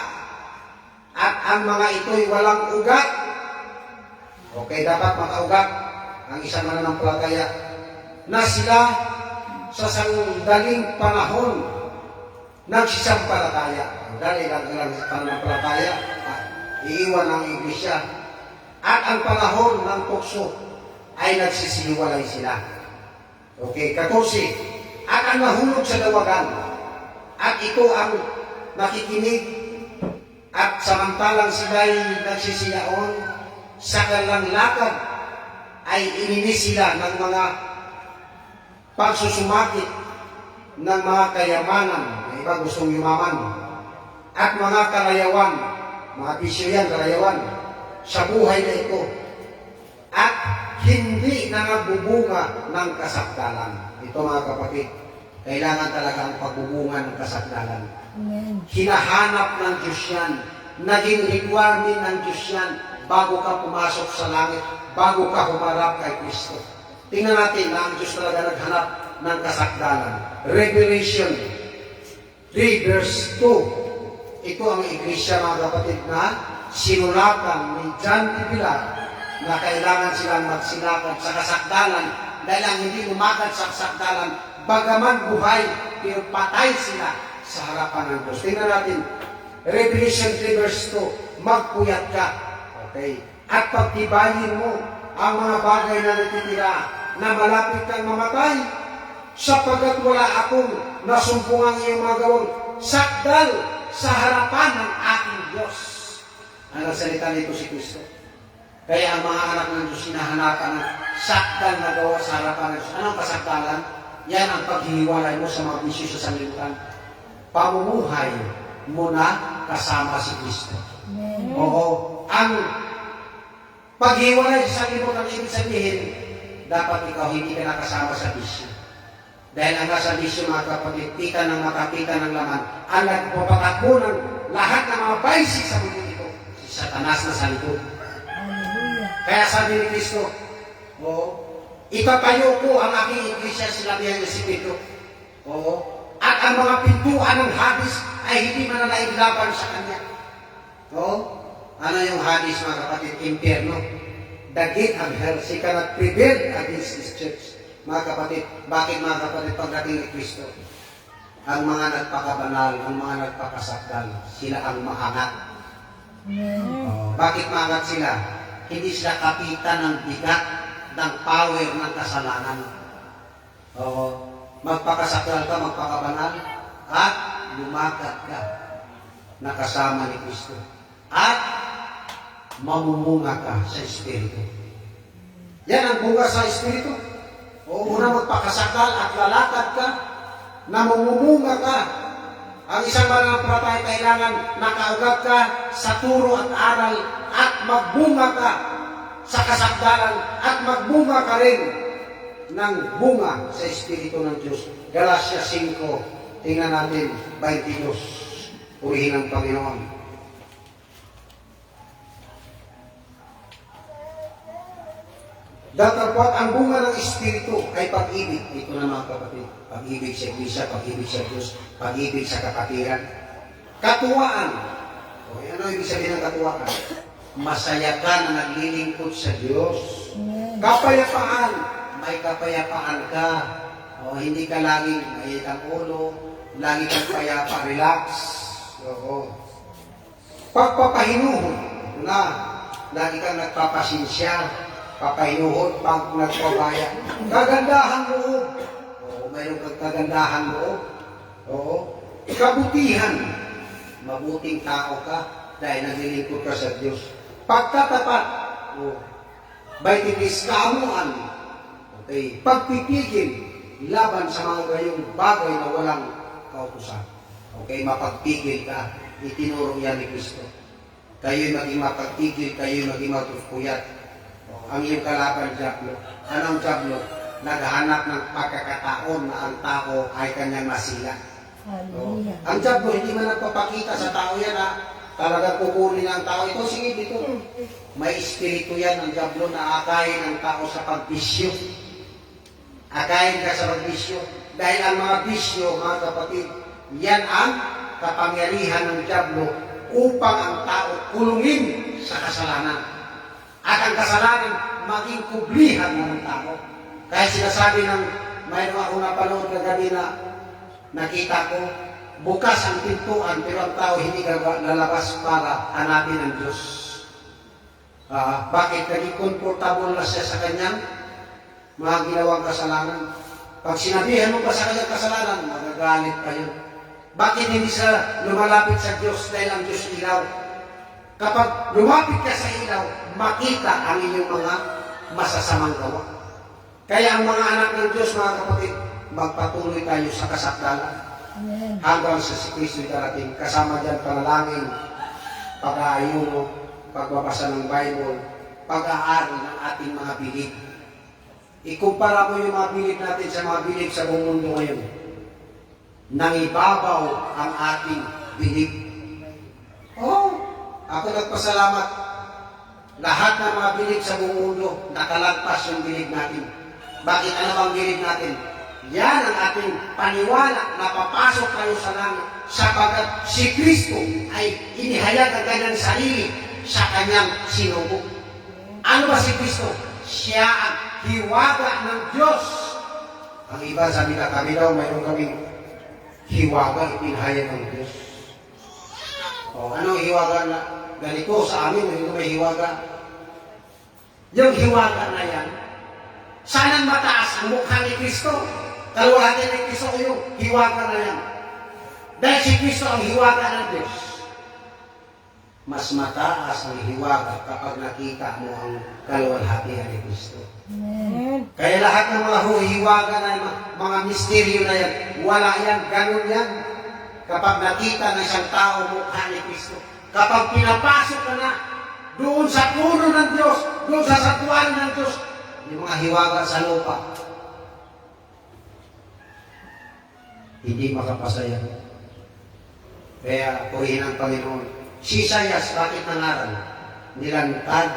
at ang mga ito'y walang ugat. Okay, dapat makaugat ang isang mananampalataya na sila sa sandaling panahon nagsisampalataya. Dahil lang sa pananampalataya, iiwan ang iglesia. At ang panahon ng tukso ay nagsisiliwalay sila. Okay, 14. At ang nahulog sa dawagan, at ito ang nakikinig, at samantalang sila'y nagsisiyaon, sa kanilang lakad ay ininis sila ng mga pagsusumakit ng mga kayamanan, na iba gustong yumaman, at mga kalayawan, mga bisyo yan, kalayawan, sa buhay na ito, at hindi na nagbubunga ng kasakdalan. Ito mga kapatid, kailangan talaga ang pagbubunga ng kasakdalan. Amen. Hinahanap ng Diyos yan, naging requirement ng Diyos yan, bago ka pumasok sa langit, bago ka humarap kay Kristo. Tingnan natin na ang Diyos talaga naghanap ng kasakdalan. Revelation 3 verse 2. Ito ang iglesia mga kapatid na sinulatan ni John de Pilar na kailangan silang magsilakad sa kasakdalan dahil ang hindi umagat sa kasakdalan, bagaman buhay, pero patay sila sa harapan ng Diyos. Tingnan natin, Revelation 3 verse 2, magpuyat ka. Okay. At pagtibayin mo ang mga bagay na natitira na malapit kang mamatay sapagkat wala akong nasumpungang iyong mga gawang sakdal sa harapan ng aking Diyos. Ang salita nito si Kristo. Kaya ang mga anak ng Diyos hinahanapan ng sakdal na gawa sa harapan ng Diyos. Anong kasakdalan? Yan ang paghihiwalay mo sa mga bisyo sa sanlibutan. Pamumuhay mo na kasama si Kristo. Amen. Oo. Ang paghiwalay sa sanlibutan, ibig sabihin, dapat ikaw hindi ka nakasama sa bisyo. Dahil ang nasa bisyo, mga kapatid, pika ng mata, pika ng laman, ang nagpapatakbo ng lahat ng mga baisi sa mundo ito, si Satanas na sa likod. Hallelujah. Kaya sabi ni Kristo, itatayo ko ang aking iglesia, sinabihan niya si Pedro. At ang mga pintuan ng Hades ay hindi mananaiglaban sa kanya. Ano yung Hades, mga kapatid? Impyerno. The gate of hell, she cannot prevail against this church. Mga kapatid, bakit mga kapatid pagdating ni Kristo? Ang mga nagpakabanal, ang mga nagpakasakdal, sila ang maangat. Bakit maangat sila? Hindi sila kapitan ng bigat, ng power ng kasalanan. Magpakasakdal ka, magpakabanal, at lumakat ka na kasama ni Kristo. At mamumunga ka sa Espiritu. Yan ang bunga sa Espiritu. Una magpakasakdal at lalakad ka, na mamumunga ka. Ang isang mananampalataya kailangan nakaugat ka sa turo at aral at magbunga ka sa kasakdalan at magbunga ka rin ng bunga sa Espiritu ng Diyos. Galatia 5, tingnan natin, 22. Purihin ang Panginoon. Datapwat ang bunga ng Espiritu ay pag-ibig. Ito na mga kapatid. Pag-ibig sa Iglesia, pag-ibig sa Diyos, pag-ibig sa kapatiran. Katuwaan. Ano ibig sabihin ng katuwaan? Masaya ka na naglilingkod sa Diyos. Kapayapaan. May kapayapaan ka. Hindi ka laging mainit ang ulo, lagi kang payapa, relax. Pagpapahinuhod. Lagi kang nagpapasinsya. Papahinuhod pag nagpabaya. Kagandahan loob. Mayroon kang kagandahan loob. Kabutihan. Mabuting tao ka dahil naglilingkod ka sa Diyos. Pagtatapat. Baititis kaamuan. Pagpipigil laban sa mga gayong bagay na walang kautusan. Mapagpigil ka. Itinuro yan ni Kristo. Kayo'y maging mapagpigil, kayo'y maging matutpuyat. Ang iyong kalaban, Diablo. Anong Diablo? naghahanap ng pagkakataon na ang tao ay kanyang masila. Hallelujah. Ang diablo, hindi man nagpapakita sa tao yan na talagang kukunin ang tao. Ito, sige, dito. May espiritu yan, ang diablo, na akayin ang tao sa pagbisyo. Akayin ka sa pagbisyo. Dahil ang mga bisyo, mga kapatid, yan ang kapangyarihan ng diablo upang ang tao kulungin sa kasalanan. At ang kasalanan maging kublihan ng tao. Kaya sinasabi ng mayroon ako napanood kagabi na nakita ko, bukas ang pintuan pero ang tao hindi lalabas para hanapin ang Diyos. Bakit? Naging comfortable na siya sa kanyang mga ginawang kasalanan. Pag sinabihan mo pa sa kanyang kasalanan, magagalit pa yun. Bakit hindi siya lumalapit sa Diyos dahil ang Diyos ilaw? Kapag lumapit ka sa ilaw, makita ang inyong mga masasamang gawa. Kaya ang mga anak ng Diyos, mga kapatid, magpatuloy tayo sa kasakdalan. Amen. Hanggang sa si Kristo'y darating. Kasama dyan panalangin, pag-aayuno, pagbabasa ng Bible, pag-aaral ng ating mga bilib. Ikumpara mo yung mga bilib natin sa mga bilib sa buong mundo ngayon. Nangibabaw ang ating bilib. Ako nagpasalamat. Lahat ng mga bilib sa buong mundo, nakalagpas yung bilib natin. Bakit? Ano bang bilib natin? Yan ang ating paniwala na papasok tayo sa langit sapagkat si Kristo ay inihayag ang kanyang sarili sa kanyang sinugo. Ano ba si Kristo? Siya ang hiwaga ng Diyos. Ang iba sabi na kami daw, mayroon kaming hiwaga, ipinahayag ng Diyos. Anong hiwaga na ganito sa amin, may hiwaga? Yung hiwaga na yan, sanang mataas ang mukha ni Kristo. Kaluwalhati ni Kristo yung hiwaga na yan. Dahil si Kristo ang hiwaga ng Diyos. Mas mataas ang hiwaga kapag nakita mo ang kaluwalhatian ni Kristo. Amen. Kaya lahat ng mga hiwaga na mga misteryo na yan, wala yan, ganun yan. Kapag nakita ng isang tao mukha ni Kristo, kapag pinapasok ka na doon sa puno ng Diyos, doon sa satuan ng Diyos, yung mga hiwaga sa lupa, hindi makapasaya. Kaya purihin ang Panginoon. Si Isaias, bakit nangaral? Nilantad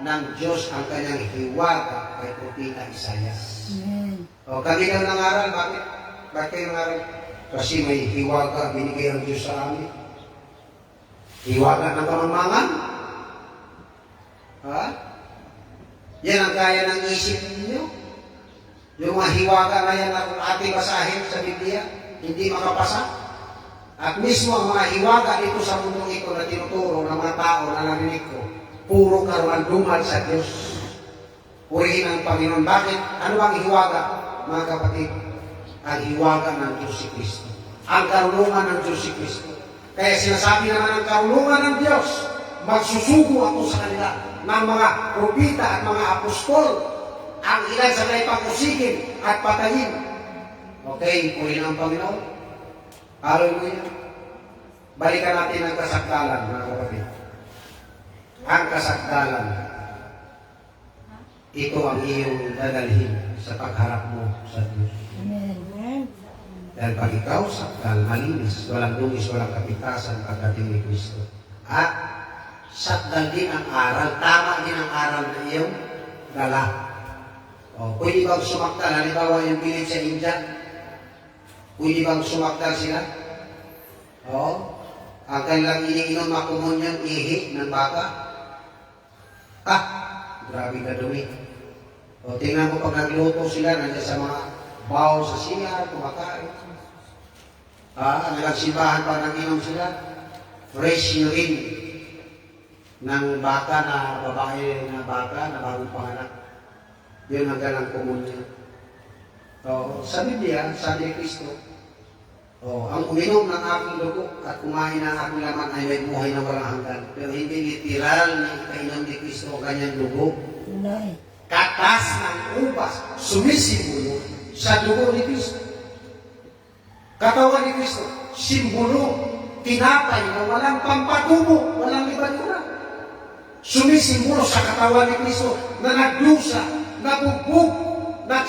ng Diyos ang kanyang hiwaga kay Propeta Isaias. Amen. Kami lang nangaral, bakit? Bakit kayo nangaral? Kasi may hiwaga binigay ang Diyos sa amin. Hiwaga ng kamangmangan. Yan ang kaya ng isip ninyo. Yung mga hiwaga na yan na ating basahin sa Biblia, hindi makapasa. At mismo ang mga hiwaga dito sa mundong ito na tinuturo ng mga tao na narinig ko, puro karuan-dumal sa Diyos. Purihin ang Panginoon. Bakit? Ano ang hiwaga, mga kapatid? Ang hiwaga ng Diyos si Kristo. Ang karunungan ng Diyos si Kristo. Kaya sinasabi naman ng karunungan ng Diyos, magsusugo ako sa kanila ng mga propita at mga apostol, ang ilan sa may pakusigin at patayin. Okay, purihin ang Panginoon. Hallelujah. Balikan natin ang kasakdalan, mga kapatid. Ang kasakdalan, ito ang iyong dadalhin sa pagharap mo sa Diyos. Amen. Dahil pag ikaw sakdal, malinis, walang dungis, walang kapitasan pagdating ni Kristo. At sakdal din ang aral, tama din ang aral na iyong dala. Pwede bang sumakdal? Halimbawa yung bilib sa India, pwede bang sumakdal sila? Ang kanilang iniinom makumunyan ihi ng baka. Grabe ka dumi. Tingnan mo pag nagluto sila, nandiyan sa mga bawl sa siya, kumakain. Nagsimbahan pa nang inom sila. Fresh urine ng baka na babae na baka na bagong panganak. Yun ang ganang komunyan. Sa Biblia, sabi ni Kristo, ang uminom ng aking dugo at kumain ng aking laman ay may buhay na walang hanggan. Pero hindi literal na ikainom ni Kristo o kanyang dugo. Tunay. Katas ng ubas, sumisimbolo sa dugo ni Kristo. Katawan ni Kristo, simbolo, tinapay na walang pampatubo, walang libadura. Sumisimbolo sa katawan ni Kristo na nagdusa, nabugbog,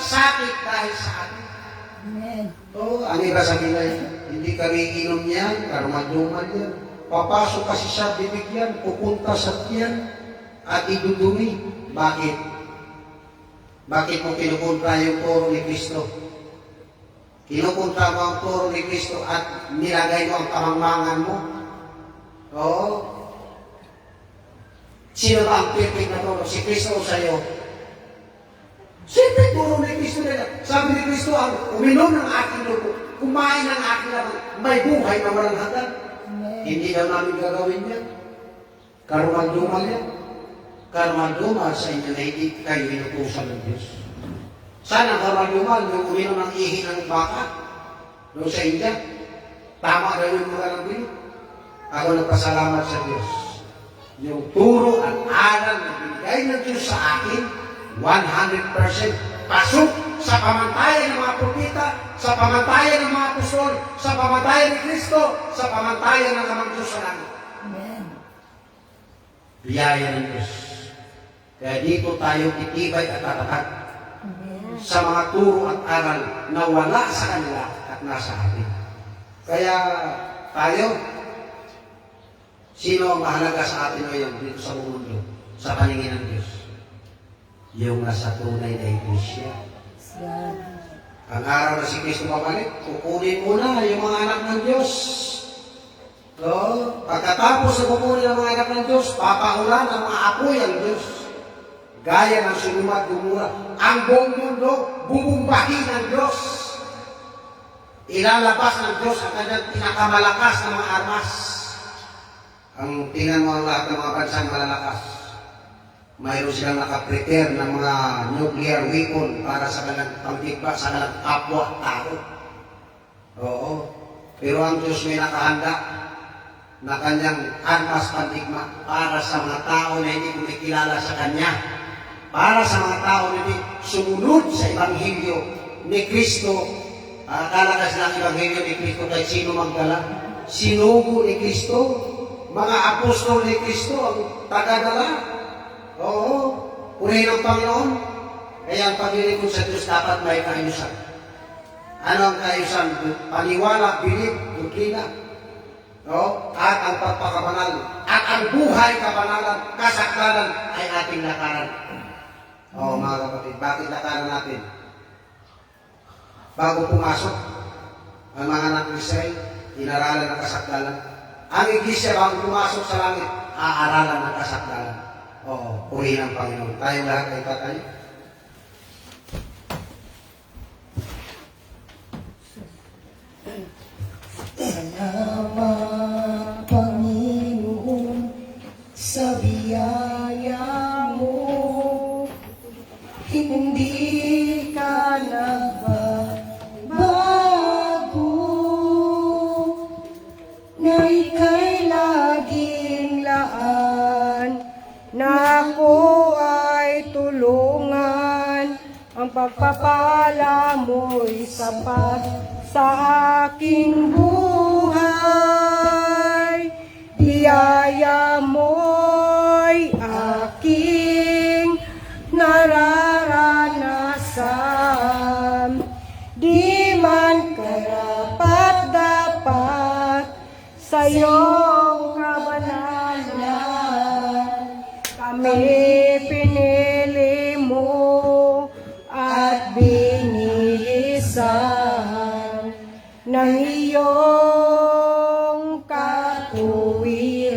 nagsakit dahil sa atin. Amen. Oo, ang iba sabi na hindi ka iinom niyan, karumal-dumal yan. Papasok kasi sa bibig yan, pupunta sa tiyan, at idudumi. Bakit? Bakit mo kinukontra yung turo ni Kristo? Kinukontra mo ang turo ni Kristo at nilagay mo ang kamangmangan mo? Oo. Sino ba ang perfect na turo? Si Kristo o sa'yo? Siyempre, turo ni Kristo nila. Sabi ni Kristo, ang uminom ng aking dugo, kumain ng aking laman, may buhay na walang hanggan. Amen. Hindi daw namin gagawin yan. Karumal-dumal yan. Karumal-dumal sa inyo na hindi kayo inutusan ng Diyos. Sana karumal-dumal yung uminom ng ihi ng baka doon sa India. Tama daw yung mga ng bino. Ako nagpasalamat sa Diyos. Yung turo at aral na binigay ng Diyos sa akin, 100% pasok sa pamantayan ng mga propeta, sa pamantayan ng mga apostol, sa pamantayan ni Kristo, sa pamantayan ng Amang Diyos sa langit. Amen. Biyaya ng Diyos. Kaya dito tayo titibay at tatatag Amen. sa mga turo at aral na wala sa kanila at nasa atin. Kaya tayo, sino ang mahalaga sa atin ngayon dito sa mundo, sa paningin ng Diyos? Yung nasa tunay na iglesia. God. Ang araw na si Kristo babalik, kukunin muna yung mga anak ng Diyos. So, pagkatapos na kukunin ang mga anak ng Diyos, papaulan ang mga apoy ang Diyos. Gaya ng Sodoma at Gomora. Ang buong mundo, bubumbahin ng Diyos. Ilalabas ng Diyos ang kanyang pinakamalakas na mga armas. Ang tingnan mo ang lahat ng mga bansang malalakas. Mayroon silang nakaprepare ng mga nuclear weapon para sa kanilang pagdigma sa kanilang kapwa-tao. Oo. Pero ang Diyos may nakahanda na kanyang armas pandigma para sa mga tao na hindi kumikilala sa Kanya. Para sa mga tao na hindi sumunod sa Ebanghelyo ni Kristo. Akala kasi ng Ebanghelyo ni Kristo kahit sino magdala. Sinugo ni Kristo. Mga apostol ni Kristo ang tagadala. Oo, purihin ang Panginoon. Kaya ang paglilingkod sa Diyos dapat may kaayusan. Ano ang kaayusan? Paniwala, bilib, doktrina. Oo, at ang pagpakabanal. At ang buhay kabanalan, kasakdalan ay ating lakaran. Oo, mga kapatid, bakit lakaran natin? Bago pumasok ang mga anak ng Israel, inaralan ng kasakdalan. Ang iglesia bago pumasok sa langit, aaralan ng kasakdalan. Oo, purihin ang Panginoon. Tayong lahat ay tatayo. Salamat, Panginoon, sa biyaya mo. Hindi ka nagbabago, na ika'y laging laan, na ako ay tulungan. Ang pagpapala mo'y sapat sa aking buhay. Biyaya mo'y aking nararanasan. Di man karapat-dapat sa iyong kabanalan. Kami pinili mo at binilisan ng iyong katuwiran.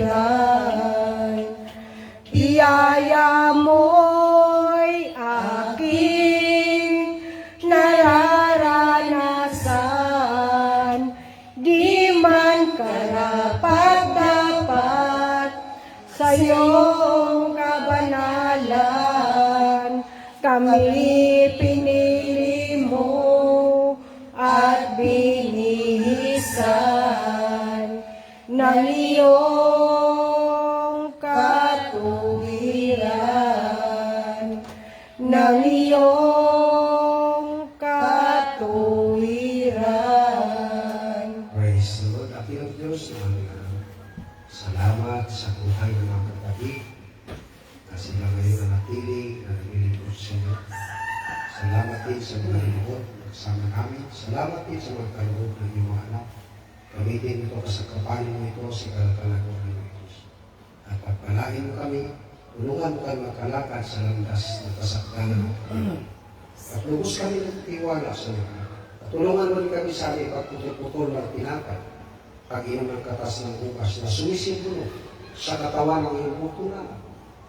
Biyaya mo'y aking nararanasan. Di man karapat-dapat sa iyong kabanalan. Kami pinili mo at binilisan ng iyong katuwiran, ng iyong katuwiran. Praise the Lord. Ating ang Diyos, salamat sa buhay ng mga kapatid na sila ngayon na natili, na naglilingkod sa inyo. Sa Salamat din sa mga lingkod kasama namin. Salamat din sa mga kaloob ng iyong mga anak. Gamitin ito kasagapanin mo ito sa kalagalagon ng Diyos. At pagpalain mo kami, tulungan mo kami magkalakad sa landas ng kasagdanan. At lubos kami ng tiwala sa iyo. At tulungan mo rin kami sa aming pagputol-putol ng tinapay, pag-inom ng katas ng bukas na sumisimbolo sa katawan ng iyong putulan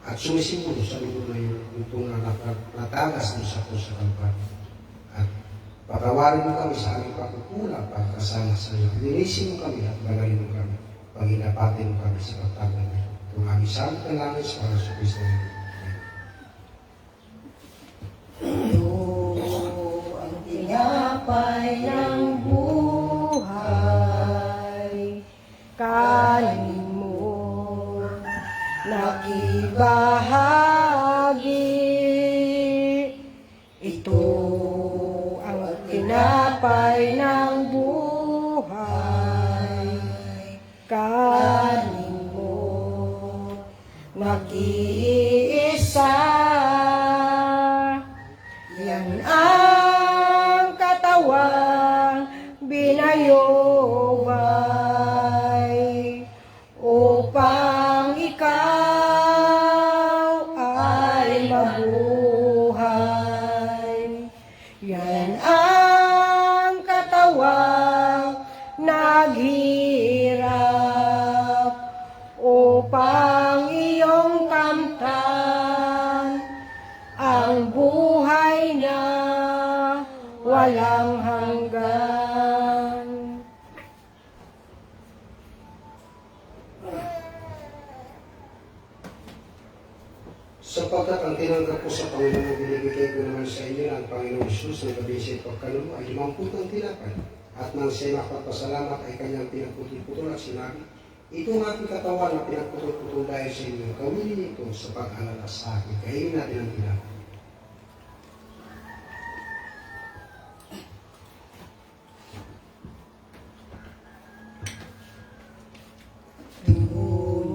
at sumisimbolo sa lubog na iyong putulan na natagas mo sa krus sa Kalbaryo. At patawarin mo kami sa aming pagkukulang pagkasama sa iyo. Linisin mo kami at bagalin mo kami. Paginapatin mo kami sa pagtagal na ito. Kung aming samit ng langis para sa Kristo na ito. Ang tinapay ng buhay, kanin mo, nakibahagi. Ito ang tinapay ng buhay, kanin mo, nag-iisa. Yan ang katawang binayobay upang ikaw ay mabuhay. Yan ang katawang naghirap upang iyong kamtan ang buhay na walang hanggan. Sapagkat ang tinanggap ko sa Panginoon na binibigay ko naman sa inyo ng Panginoong Isus na gabi sa pagkalumo ay 50 ang tinapay. At nang siya makapagpasalamat ay kanyang pinagputol-putol at sinabi, ito ang aking katawan na pinagputol-putol dahil sa inyo. Gawin niyo ito sa pag-alala sa akin. Kainin natin ang tinapay.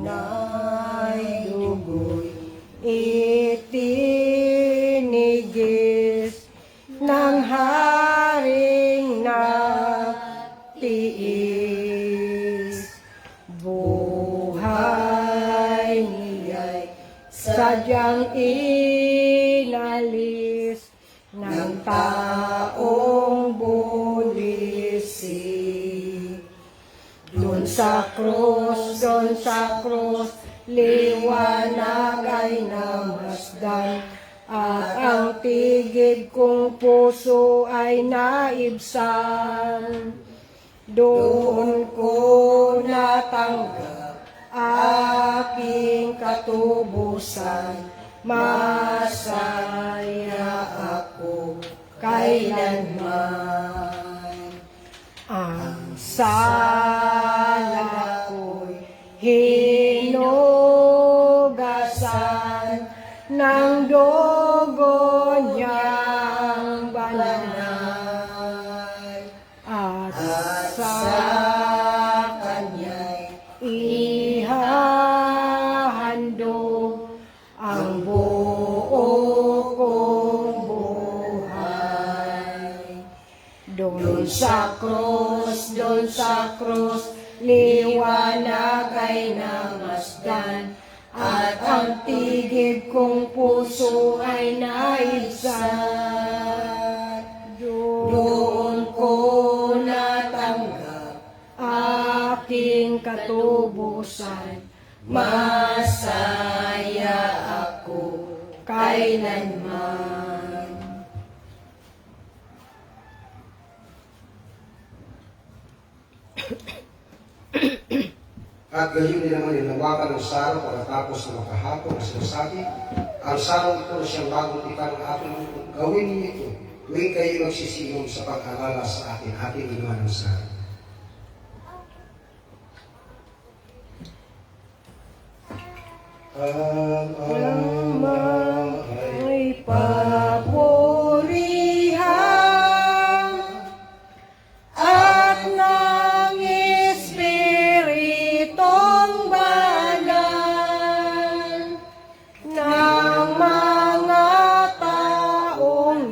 Tunay dugo'y itinigis ng haring nagtiis. Buhay niya'y sadyang inalis ng taong bulisi. Doon sa krus, liwanag ay namasdan, at ang tigid kong puso ay naibsan. Doon ko natanggap aking katubusan, masaya ako kailanman. Ang sala ko'y hinugasan ng dugo niyang banal, at sa kanya'y ihahandog ang buo kong buhay. Doon sa krus, liwanag ay namasdan, at ang tigib kong puso ay naibsan. Doon ko natanggap aking katubusan, masaya ako kailanman. At gayon din naman inawakan ng saro pagkatapos na makahapon na sinasabi, ang sarong ito na siyang bagong tipan ng ating gawin niyo ito, tuwing kayo nagsisinom sa pag-alala sa atin, ating inuman ng saro. Ang ama ay papurihan at ng Espiritong Banal ng mga taong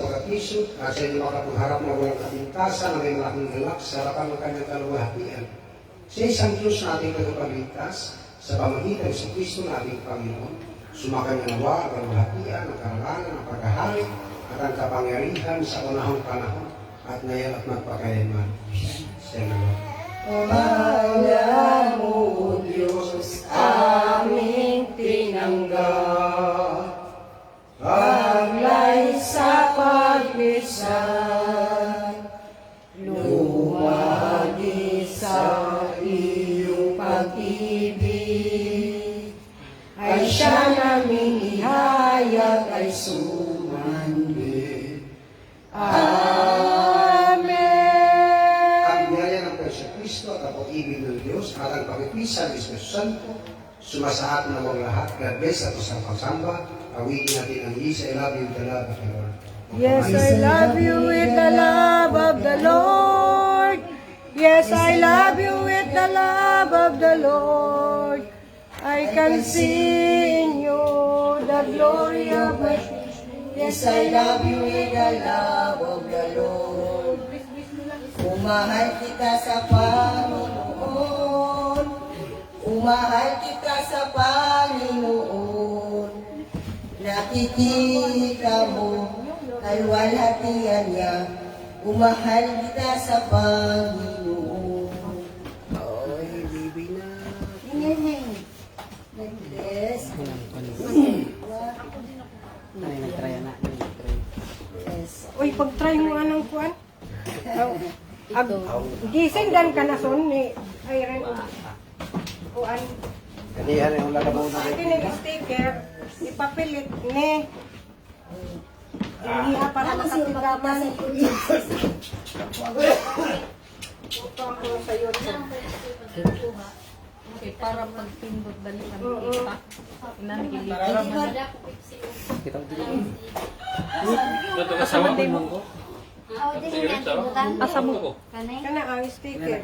pagkapisyo at sa inyo makapagharap na walang kabintasan na may malaking galak sa harapan ng kanyang kaluwalhatian. Sa isang Diyos na ating tagapagligtas, sa pamagitan sa Kristo na ating Panginoon, sumakanya nawa ang kaluwalhatian, ang karangalan, ang pagkahari, at ang kapangyarihan sa unahang panahon, at ngayon at magpakailanman. Salamat. Mahal mo, Diyos, aming tinanggap. Paglay sa pagpisan, lumagi sa iyong pag-ibig. Ay siya naming ihayag ay sumandi. Amen. Ang biyaya ng Kristo at ang pag-ibig ng Diyos at ang pagpipisan ng Espiritu Santo sumasaat na mga lahat. God bless at isang pagsamba. Awitin natin ang Yes, I love you, the love of the Lord. Yes, I love you with the love of the Lord. Yes, I love you with the love of the Lord. I can see in you the glory of my Yes, I love you with the love of the Lord. Umahal kita sa Panginoon. Umahal kita sa Panginoon. Nakikita mo kalwalhatian niya. Umahal kita sa Panginoon. Oy, baby na. Yes. Yes. Uy, pag-try mo anong kuan? Gising dan ka na son ni Irene kuan. Kanihan yung lalabaw na Ito yung sticker, ipapilit ni. Hindi para makatigaman. Ito ako sa YouTube. Okay, para pagpindot dali ang Oo. kita. Nanggili. Asa mo? Kana ang sticker.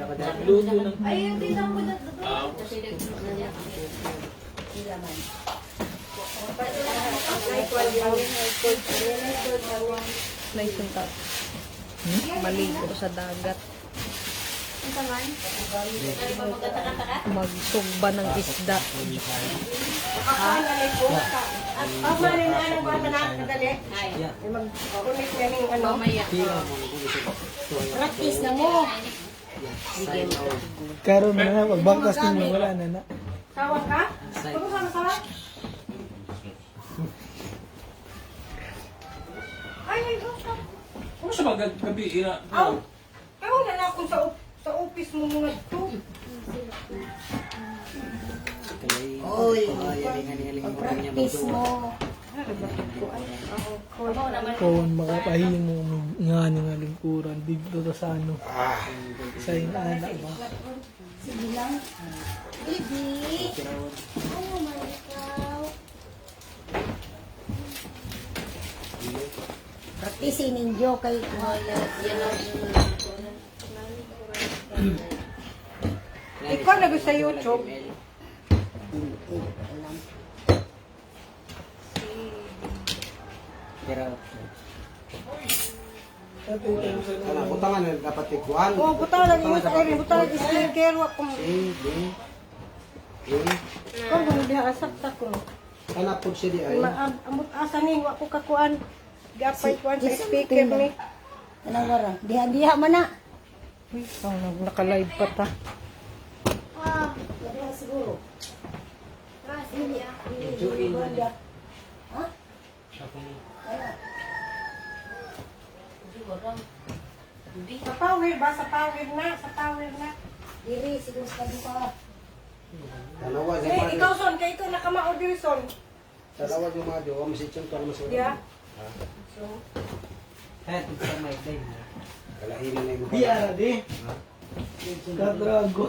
Naisunta. Maligo sa dagat. Magsugba ng isda. Pagma rin na anong bata na kadali. Mag-ulit na rin ano. Practice na mo. Karon na magbangkas mo wala na na. Tawag ka? Puro ka masarap? Ay, Ano siya magagabi? aw! Kaya na na akong sa office mo mga ito. Practice mo. Kung makapahiyo mo nga nga lingkuran dito sa ano. Sa inaanak ba? Sige lang. Baby. Ano man ikaw? Practice ninyo kay Ikaw na sa YouTube. Kana butangan na dapat tikuan. Oo, buta lagi mo sa akin. Buta lagi skincare. Wak kong... Ikaw kung hindi asap ko. Kana po siya di ay. Amot asa ni. Wak ko kakuan. Gapay kuan sa speaker ni. anong wara? Diha man na. Uy, naka-live pa ta. Diha siguro. Ha? Sa power ba? Sa power na. Sa power na. Diri siguro sa duka. Tanawa di Eh, ikaw son. Kaya ikaw nakamao diri son. Tanawa di ma do masityon to mas. Yeah. So, Kalahin na mo. Biara di. Kadrago.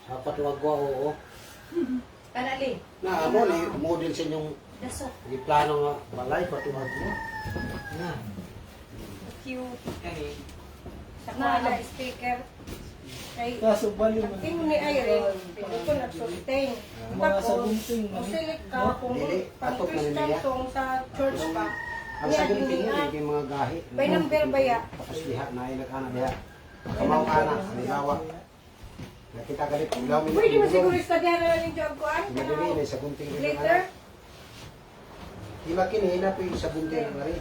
Apat wagwa oo. kanali. Na amo ni model sa inyong Dasok. di plano nga balay pati wagwa. Na. Cute. Sa kuan na speaker. Kay Kaso bali man. tingin ni Irene, hindi ko nag-sustain. Mga Tapos, sabunting kung man. select ka, kung Dili, pang atok na Christian niya. song sa church ka, Ang saging din yun, yung mga gahi. By number ba ya? Tapos diha, naay nag-ana diha. Kamaw ana, nilawa. Nakita ka dito, ilaw mo Pwede mo siguro studyhan na lang yung job ko. Madali na sa gunting rin Later, Di ba kinihina po yung sa gunting ng lari?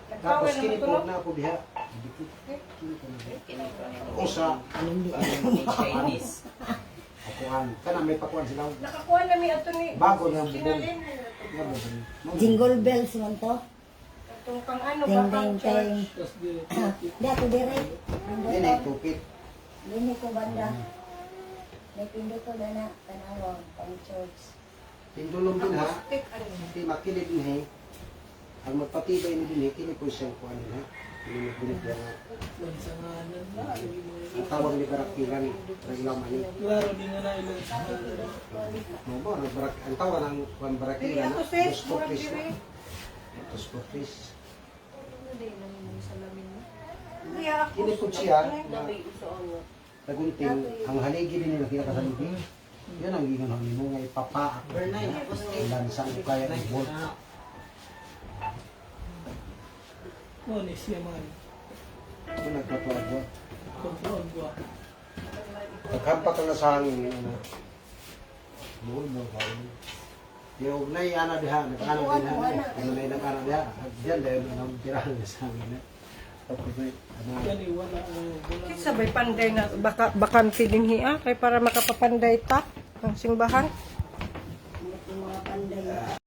nagkawa Tapos na kinipod matulog. na ako diha. O sa, Chinese. pakuan. Kana may pakuan sila. Nakakuha na mi ato ni Bago na ang bubong. Sinalin. Nga bubong. Jingle bells man to. Itong pang ano, Ting, bakang ting, church. ting. Di ako dire. Yan ay tupit. Dini ko banda. May pindo ko na na. Tanawang, pang church. Tindulong din ha. Tik, ano. Hindi makilid din ha. Ang magpatibay ni din ha, kini po siyang kuhan din ha. Pinag-binit yan ha. Lansanganan na. Ang tawag ni Barakilan, Raglaman ni. Klaro din nga na ilang sanganan. Ang tawag ng Juan Dili Barakilan, ako sis, Dos murag Cortes. diri. Dos Cortes. Kaya ako. Kini po siya, na nagunting, ang haligi din nila kinakasalubing. Yan ang ginganon mo nga ipapa ako. Lansang ko kaya ng bolt. Monis yaman. Ito nagpatuwag ko. Control ko. Nagkampak ang sa hangin. Mohon mo ka. Yung nai ana diha, nag-ana din ha. Yung nai nag-ana diha. Diyan dahil ang tirahan niya sa hangin. Tapos may, Yan wala. Wala. Sabay panday na bakante din hiya kay para makapapanday ta ang simbahan. Mga panday.